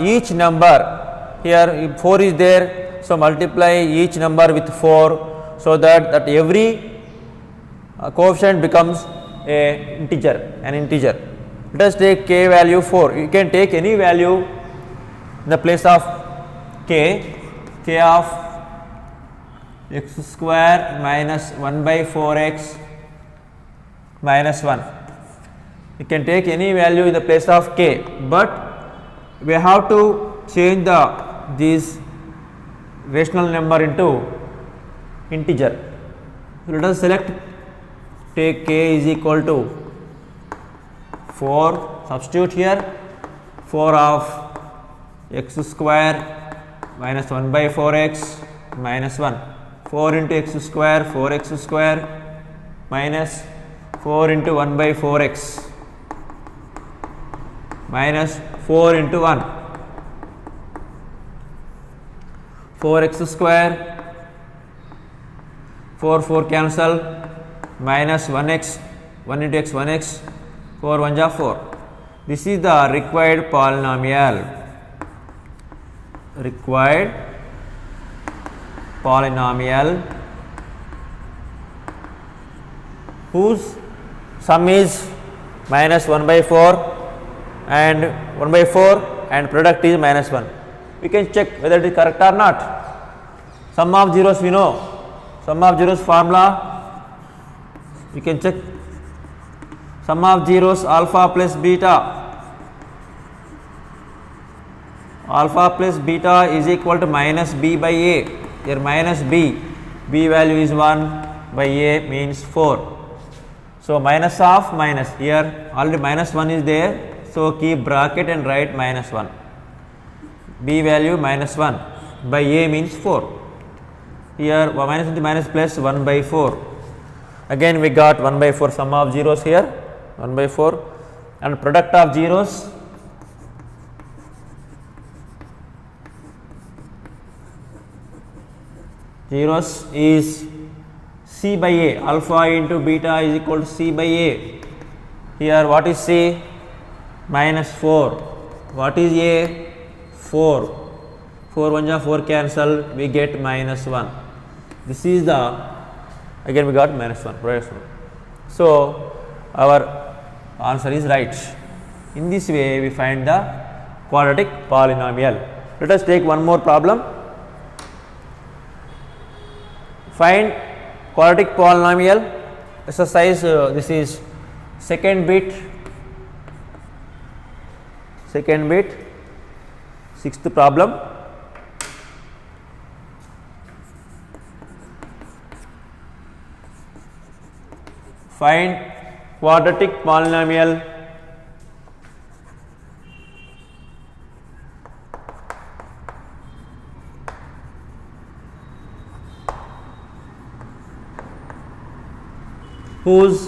each number. Here if 4 is there, so multiply each number with 4, so that every coefficient becomes an integer. Let us take k value 4. You can take any value in the place of k of x square minus 1 by 4x minus 1. You can take any value in the place of k, but we have to change this rational number into integer. So, let us select, take k is equal to 4, substitute here 4 of x square minus 1 by 4x minus 1, 4 into x square 4x square minus 4 into 1 by 4x minus 4 into 1, 4x square, 4 cancel, minus 1x, 1 into x 1x, 4 1 ja 4. This is the required polynomial, whose sum is minus 1 by 4 and 1 by 4 and product is minus 1. We can check whether it is correct or not. Sum of zeros we know, sum of zeros formula we can check. Sum of zeros alpha plus beta, alpha plus beta is equal to minus b by a. Here minus b value is 1 by a means 4. So, minus of minus, here already minus 1 is there. So, keep bracket and write minus 1, b value minus 1 by a means 4. Here minus into minus plus 1 by 4. Again we got 1 by 4 sum of zeros here, 1 by 4, and product of zeros is C by A, alpha into beta is equal to C by A. Here what is C? Minus 4. What is A? 4. 4 1 ja 4 cancel, we get minus 1. This is the, again we got minus 1, minus 1. So our answer is right. In this way we find the quadratic polynomial. Let us take one more problem. Find quadratic polynomial exercise. This is second bit, sixth problem. Find quadratic polynomial whose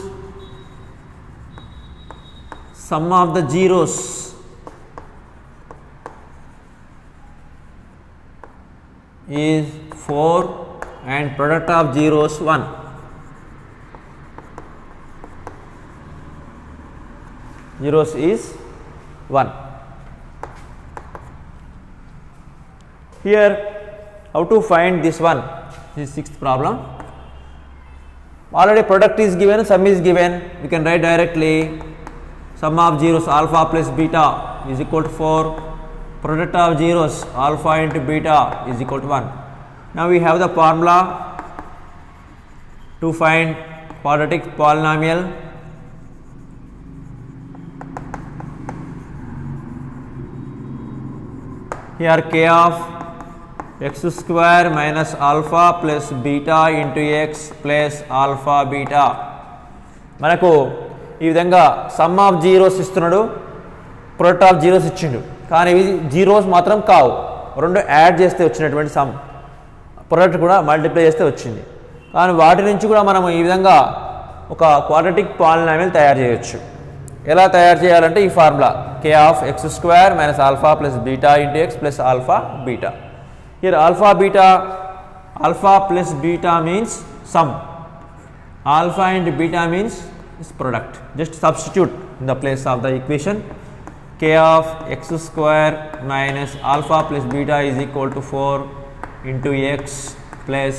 sum of the zeros is 4 and product of zeros 1. Zeros is 1. Here how to find this one? This is sixth problem. Already product is given, sum is given, we can write directly sum of zeros alpha plus beta is equal to 4, product of zeros alpha into beta is equal to 1. Now we have the formula to find quadratic polynomial. Here k of x square minus alpha plus beta into x plus alpha beta. మనకు ఈ విధంగా some of zeros ఇస్తున్నాడు, product of zeros ఇచ్చిండు, కానీ ఇవి zeros మాత్రం కావు, రెండు యాడ్ చేస్తే వచ్చినటువంటి సమ్, ప్రొడక్ట్ కూడా మల్టిప్లై చేస్తే వచ్చింది. కానీ వాటి నుంచి కూడా మనం ఈ విధంగా ఒక క్వాడ్రాటిక్ పాలినామియల్ తయారు చేయొచ్చు. ఎలా తయారు చేయాలంటే ఈ formula k of x square minus alpha plus beta into x plus alpha beta. Here alpha plus beta means sum, alpha and beta means is product. Just substitute in the place of the equation. K of x square minus alpha plus beta is equal to 4 into x plus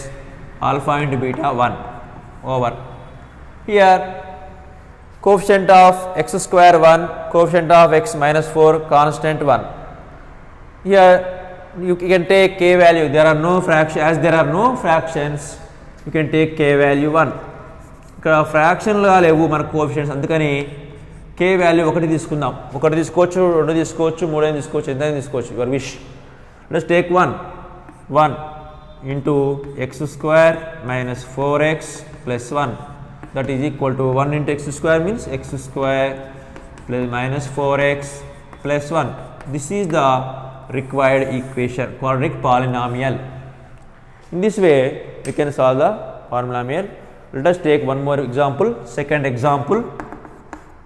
alpha into beta 1 over. Here coefficient of x square 1, coefficient of x minus 4, constant 1. Here you can take k value, there are no fractions, as there are no fractions you can take k value 1. ఇక్కడ ఫ్రాక్షన్లుగా లేవు మన coefficients, అందుకని k value ఒకటి తీసుకుందాం. ఒకటి తీసుకోవచ్చు, రెండు తీసుకోవచ్చు, మూడైనా తీసుకోవచ్చు, ఎంతైనా తీసుకోవచ్చు, your wish. Let's take 1 into x square minus 4x plus 1, that is equal to 1 into x square means x square plus minus 4x plus 1. This is the required equation, quadratic polynomial. In this way we can solve the polynomial. Let us take one more example, second example,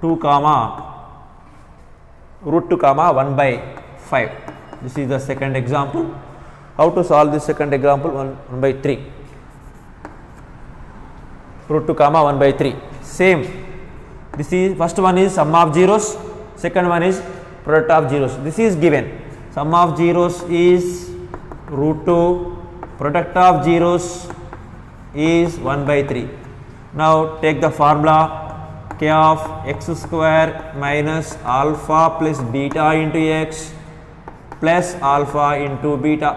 2 comma root 2 comma 1 by 5. This is the second example. How to solve this second example? 1 by 3, root 2 comma 1 by 3. Same, this is first one is sum of zeros, second one is product of zeros. This is given, sum of zeros is root 2, product of zeros is 1 by 3. Now take the formula k of x square minus alpha plus beta into x plus alpha into beta.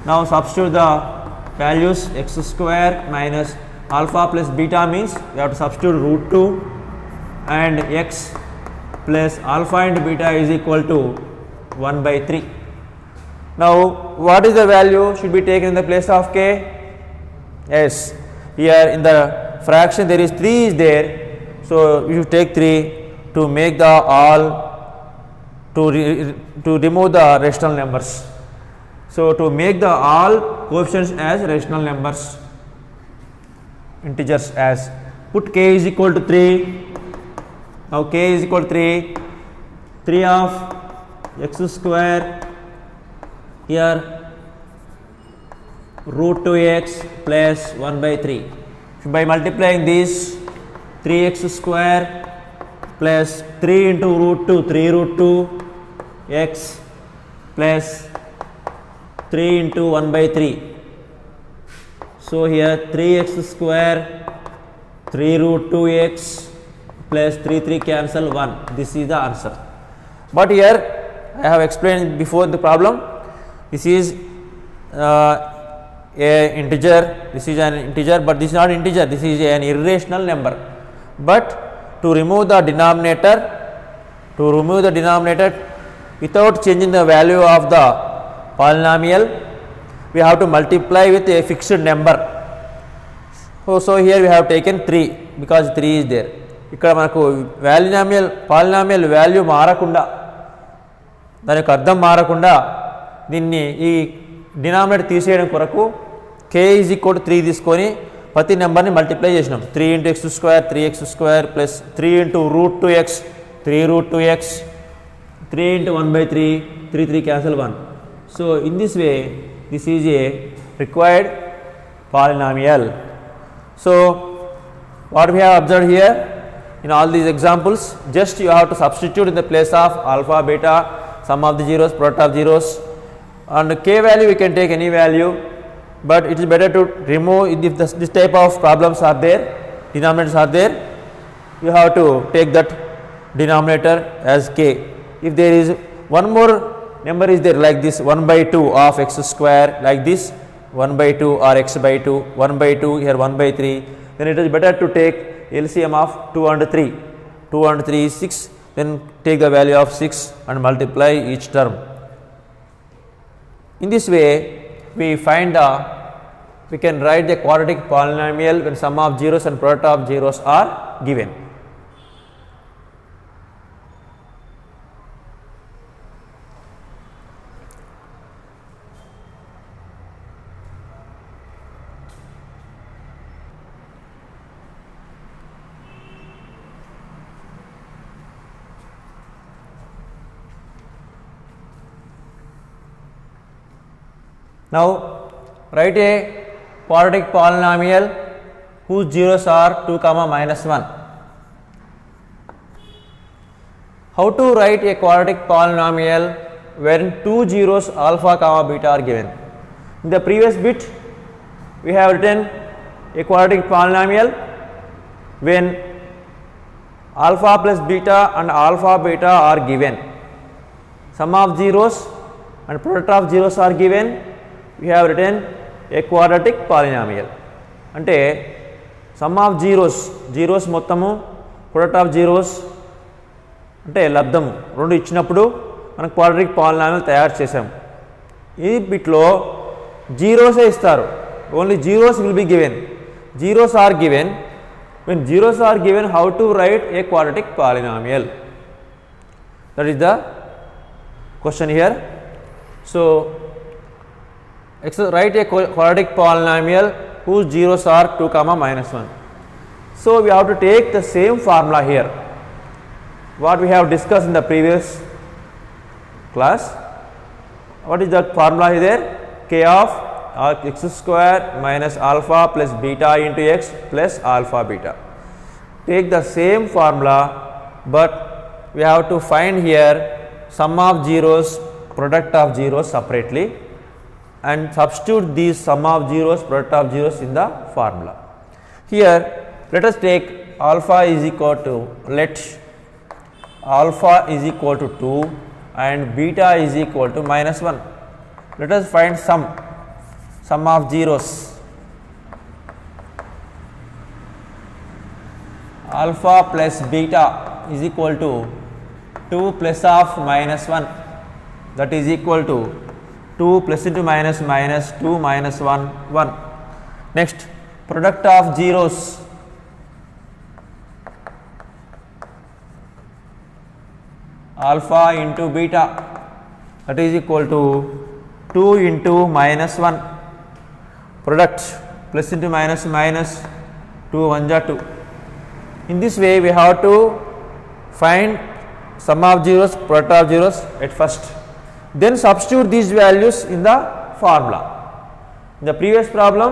Now substitute the values, x square minus alpha plus beta means we have to substitute root 2 and x plus alpha into beta is equal to 1 by 3. Now what is the value should be taken in the place of k? Yes, here in the fraction there is 3 is there, so you should take 3 to make the all to remove the rational numbers. So to make the all coefficients as rational numbers, integers as put k is equal to 3. Now k is equal to 3 of x square here root 2x plus 1 by 3. By multiplying this 3x square plus 3 into root 2, 3 root 2 x plus 3 into 1 by 3. So here 3x square 3 root 2x plus 3 cancel 1. This is the answer. But here I have explained before the problem. This is a integer. This is an integer, but this is not integer. This is an irrational number. But to remove the denominator, without changing the value of the polynomial, we have to multiply with a fixed number. So here we have taken 3 because 3 is there. ఇక్కడ మనకు polynomial value మారకుండా దాని యొక్క అర్థం మారకుండా దీన్ని ఈ denominator తీసేయడం కొరకు k ఈజ్ ఈక్వల్ టు 3 తీసుకొని ప్రతి నెంబర్ని మల్టిప్లై చేసినాం. 3 into x square 3x square plus 3 into root 2x 3 root 2x 3 into 1 by 3 3 cancel 1. So in this way this is a required polynomial. So what we have observed here in all these examples, just you have to substitute in the place of alpha, beta, sum of the zeros, product of zeros, and k value we can take any value, but it is better to remove if this type of problems are there, denominators are there, you have to take that denominator as k. If there is one more number is there like this 1 by 2 of x square, like this 1 by 2 or x by 2, 1 by 2 here 1 by 3, then it is better to take LCM of 2 and 3. 2 and 3 is 6, then take the value of 6 and multiply each term. In this way we can write the quadratic polynomial when sum of zeros and product of zeros are given. Now write a quadratic polynomial whose zeros are 2 comma minus 1. How to write a quadratic polynomial when two zeros alpha comma beta are given? In the previous bit we have written a quadratic polynomial when alpha plus beta and alpha beta are given, sum of zeros and product of zeros are given, we have written a quadratic polynomial. అంటే some of zeros మొత్తము product of zeros అంటే లబ్ధము రెండు ఇచ్చినప్పుడు మనం quadratic polynomial తయారు చేసాం. ఈ బిట్లో జీరోసే ఇస్తారు, only zeros will be given, zeros are given. When zeros are given, how to write a quadratic polynomial, that is the question here. So write a quadratic polynomial whose zeros are 2 comma minus 1. So we have to take the same formula here what we have discussed in the previous class. What is the formula here? K of x square minus alpha plus beta into x plus alpha beta. Take the same formula, but we have to find here sum of zeros, product of zeros separately, and substitute these sum of zeros, product of zeros in the formula. Here let us take alpha is equal to, let alpha is equal to 2 and beta is equal to minus 1. Let us find sum of zeros. Alpha plus beta is equal to 2 plus of minus 1, that is equal to 2 plus into minus minus 2 minus 1 1. Next, product of zeros, alpha into beta, that is equal to 2 into minus 1, product plus into minus minus 2 1 ja 2. In this way we have to find sum of zeros, product of zeros at first, then substitute these values in the formula. In the previous problem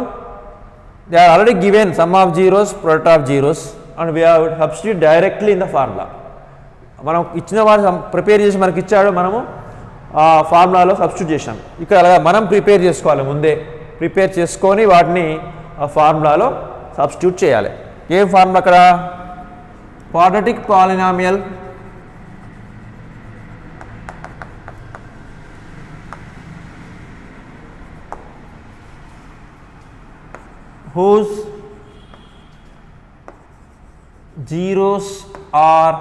they are already given sum of zeros, product of zeros, and we have substitute directly in the formula. మనం ఇచ్చిన వాడు prepare చేసి మనకి ఇచ్చాడు, మనము ఆ ఫార్ములాలో substitute చేసాం. ఇక్కడ అలాగా మనం ప్రిపేర్ చేసుకోవాలి, ముందే ప్రిపేర్ చేసుకొని వాటిని ఆ ఫార్ములాలో సబ్స్టిట్యూట్ చేయాలి. ఏం ఫార్ములా అక్కడ? Quadratic polynomial whose zeros are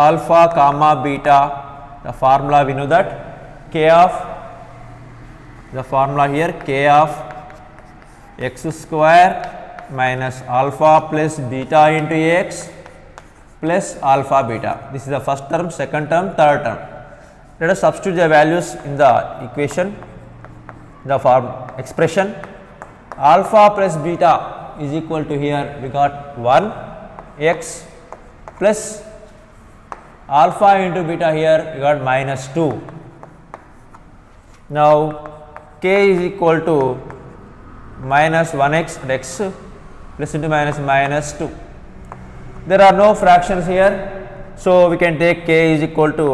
alpha comma beta. The formula we know that k of, the formula here, k of x square minus alpha plus beta into x plus alpha beta. This is the first term, second term, third term. Let us substitute the values in the equation, the form expression. Alpha plus beta is equal to, here we got 1 x plus alpha into beta, here we got minus 2. Now k is equal to minus 1x at x plus into minus 2. There are no fractions here, so we can take k is equal to,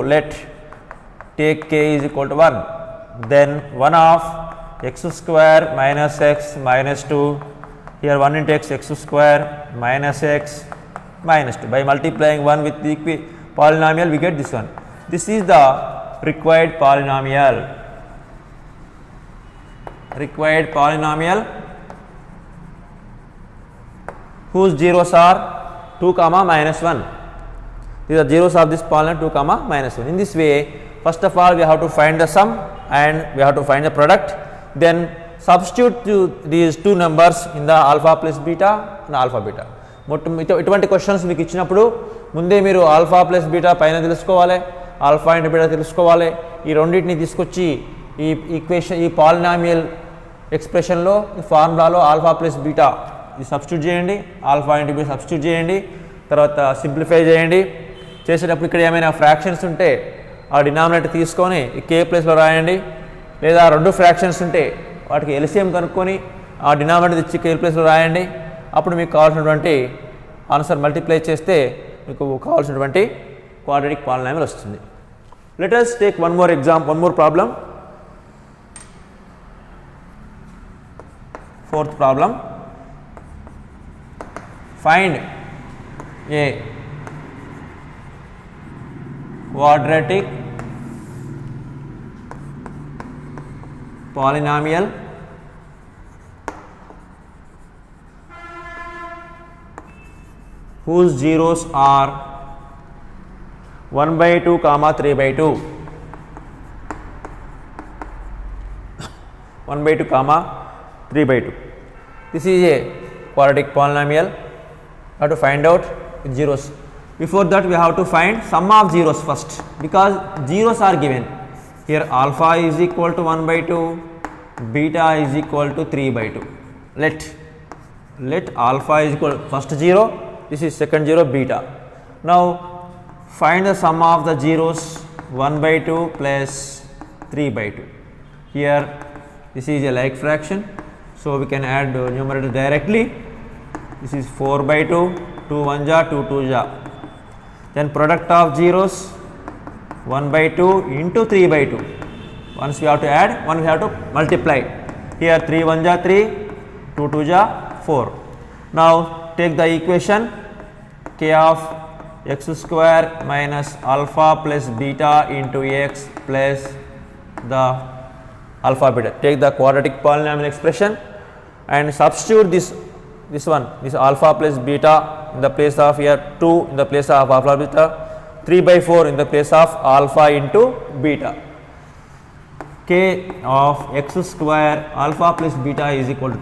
take k is equal to 1, then 1 of x square minus x minus 2, here 1 into x, x square minus x minus 2. By multiplying 1 with the polynomial we get this one. This is the required polynomial. Required polynomial whose zeros are 2 comma minus 1. These are zeros of this polynomial 2 comma minus 1. In this way, first of all we have to find the sum and we have to find the product, then substitute these two numbers in the alpha plus beta and alpha beta. ఇటువంటి questions మీకు ఇచ్చినప్పుడు ముందే మీరు alpha plus beta పైన తెలుసుకోవాలి, alpha into beta తెలుసుకోవాలి. ఈ రెండింటిని తీసుకొచ్చి ఈ ఈక్వేషన్, ఈ పాలినామియల్ ఎక్స్ప్రెషన్లో, ఈ ఫార్ములాలో ఆల్ఫా ప్లస్ బీటా ఇది సబ్స్టిట్యూట్ చేయండి, ఆల్ఫా ఇంటూ బీటా సబ్స్టిట్యూట్ చేయండి, తర్వాత సింప్లిఫై చేయండి. చేసేటప్పుడు ఇక్కడ ఏమైనా ఫ్రాక్షన్స్ ఉంటే ఆ డినామినేటర్ తీసుకొని ఈ కే ప్లేస్లో రాయండి, లేదా రెండు ఫ్రాక్షన్స్ ఉంటే వాటికి ఎల్సిఎం కనుక్కొని ఆ డినామినేటర్ తెచ్చి కే ప్లేస్లో రాయండి. అప్పుడు మీకు కావాల్సినటువంటి ఆన్సర్ మల్టిప్లై చేస్తే మీకు కావాల్సినటువంటి క్వాడ్రాటిక్ పాలినామియల్ వస్తుంది. Let us take one more problem. Fourth problem. Find a quadratic polynomial whose zeros are 1 by 2 comma 3 by 2. 1 by 2 comma 3 by 2. This is a quadratic polynomial. We have to find out with zeros. Before that we have to find sum of zeros first, because zeros are given. Here alpha is equal to 1 by 2, beta is equal to 3 by 2. Let alpha is equal to first 0, this is second 0, beta. Now find the sum of the zeros, 1 by 2 plus 3 by 2. Here this is a like fraction, so we can add numerator directly. This is 4 by 2, 2 1 ja, 2 2 ja. Then product of zeros, 1 by 2 into 3 by 2. Once we have to add, one we have to multiply. Here 3 1 ja 3, 2 2 ja 4. Now take the equation k of x square minus alpha plus beta into x plus the alpha beta. Take the quadratic polynomial expression and substitute this alpha plus beta in the place of, here 2 in the place of alpha beta, 3 by 4 in the place of alpha into beta. K of x square alpha plus beta is equal to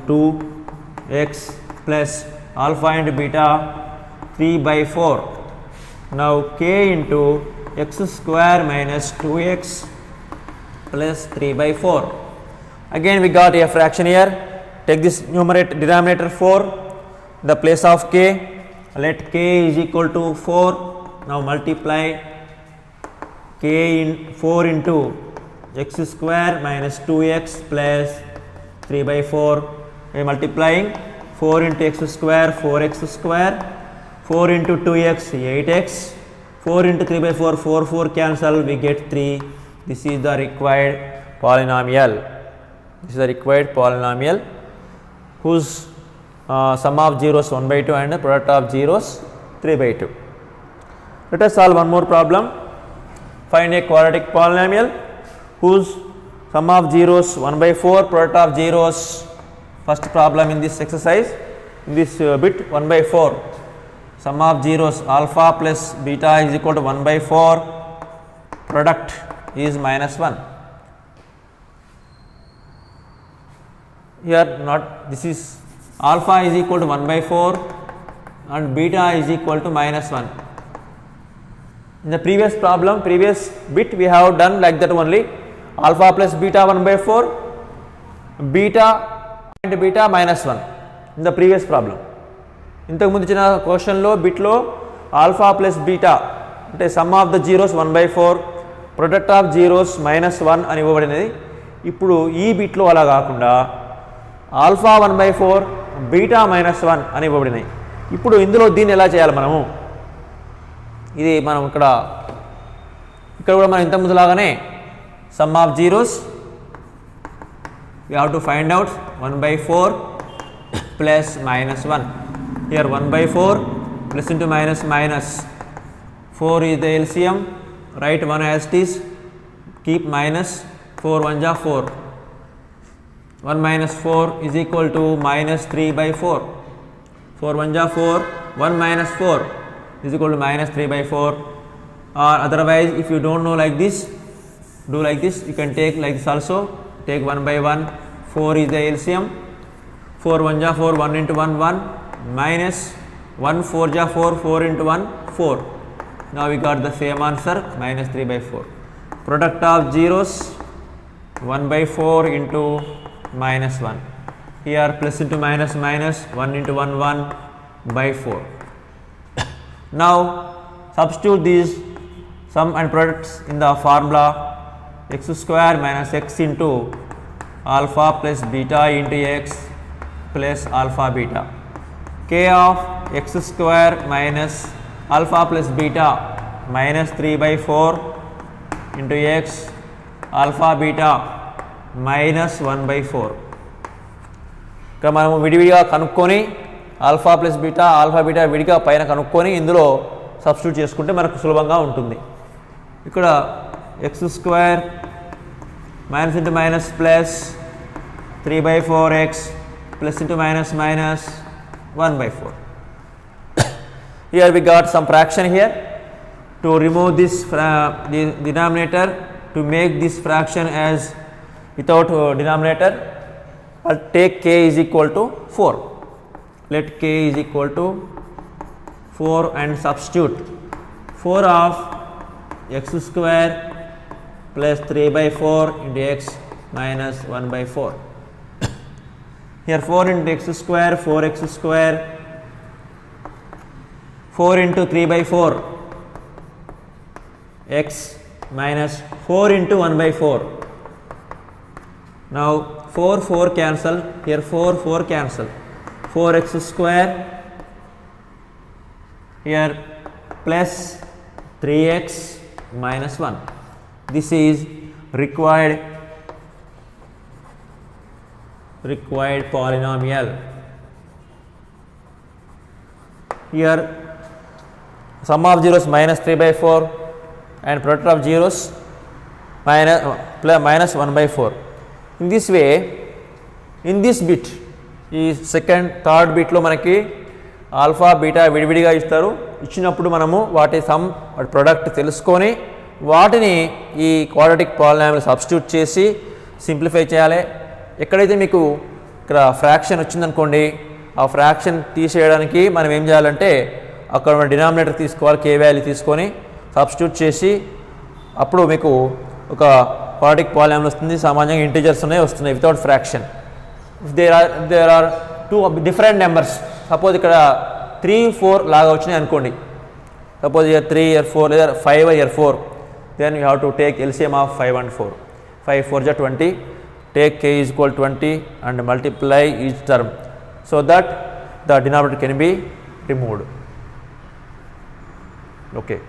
2x plus alpha into beta 3 by 4. Now k into x square minus 2x plus 3 by 4. Again we got a fraction here. Take this denominator 4, the place of k, let k is equal to 4. Now multiply k in 4 into x square minus 2x plus 3 by 4. We are multiplying 4 into x square, 4x square, 4 into 2x, 8x, 4 into 3 by 4, 4 cancel, we get 3. This is the required polynomial. This is the required polynomial whose sum of zeros 1 by 2 and the product of zeros 3 by 2. Let us solve one more problem. Find a quadratic polynomial whose sum of zeros 1 by 4, product of zeros. First problem in this exercise, in this bit 1 by 4, sum of zeros alpha plus beta is equal to 1 by 4, product is minus 1. Here not, this is alpha is equal to 1 by 4 and beta is equal to minus 1. In the previous problem, previous bit we have done like that only, alpha plus beta 1 by 4, beta and beta minus 1 in the previous problem. ఇంతకు ముందు ఇచ్చిన క్వశ్చన్లో బిట్లో alpha plus beta అంటే some of the zeros 1 by 4, product of zeros minus 1 అని ఇవ్వబడినది. ఇప్పుడు ఈ బిట్లో అలా కాకుండా ఆల్ఫా 1 by 4, బీటా మైనస్ 1 అని ఇవ్వబడినాయి. ఇప్పుడు ఇందులో దీన్ని ఎలా చేయాలి మనము? ఇది మనం ఇక్కడ కూడా మనం ఇంతకు ముందు లాగానే some of zeros we have to find out 1 by 4 plus minus 1. Here 1 by 4 plus into minus minus 4 is the LCM, write 1 as it is, keep minus 4 1 ja 4, 1 minus 4 is equal to minus 3 by 4, 4 1 ja 4, 1 minus 4 is equal to minus 3 by 4, or otherwise if you don't know like this, do like this, you can take like this also, take 1 by 1, 4 is the LCM, 4 1 ja 4, 1 into 1 1, minus 1 4 ja 4, 4 into 1 4. Now we got the same answer, minus 3 by 4. Product of zeros 1 by 4 into minus 1. Here plus into minus minus 1 into 1 1 by 4. Now substitute these sum and products in the formula x square minus x into alpha plus beta into x plus alpha beta. K of x square minus alpha plus beta minus 3 by 4 into x alpha beta minus 1 by 4. ఇక్కడ మనం విడివిడిగా కనుక్కొని alpha plus beta విడిగా పైన కనుక్కొని ఇందులో substitute చేసుకుంటే మనకు సులభంగా ఉంటుంది. ఇక్కడ x square minus into minus plus 3 by 4x plus into minus minus 1 by 4. Here we got some fraction here. To remove this the denominator, to make this fraction as without denominator, I'll take k is equal to 4. Let k is equal to 4 and substitute 4 of x square plus 3 by 4 into x minus 1 by 4. Here 4 into x square, 4x square, 4 into 3 by 4 x minus 4 into 1 by 4. Now 4 cancel, here 4 cancel, 4x square, here plus 3x minus 1. This is required polynomial. Here sum of zeros minus 3 by 4 and product of zeros minus 1 by 4. In this way, in this bit, ఈ second third బిట్లో మనకి alpha beta విడివిడిగా ఇస్తారు. ఇచ్చినప్పుడు మనము వాటి some వాటి product తెలుసుకొని వాటిని ఈ క్వాడ్రాటిక్ పాలినామియల్ సబ్స్టిట్యూట్ చేసి సింప్లిఫై చేయాలి. ఎక్కడైతే మీకు ఇక్కడ ఫ్రాక్షన్ వచ్చిందనుకోండి, ఆ ఫ్రాక్షన్ తీసేయడానికి మనం ఏం చేయాలంటే అక్కడ ఉన్న డినామినేటర్ తీసుకోవాలి, కే వాల్యూ తీసుకొని సబ్స్టిట్యూట్ చేసి అప్పుడు మీకు ఒక క్వాడ్రాటిక్ పాలినామియల్ వస్తుంది. సామాన్యంగా ఇంటిజర్స్ వస్తున్నాయి without fraction. If there are two different numbers, suppose ఇక్కడ 3, 4 లాగా వచ్చినాయి అనుకోండి. సపోజ్ ఇయర్ 3, ఇయర్ 4 లేదా 5, year 4. Then you have to take LCM of 5 and 4. 5 4 is 20. Take k is equal 20 and multiply each term so that the denominator can be removed. Okay.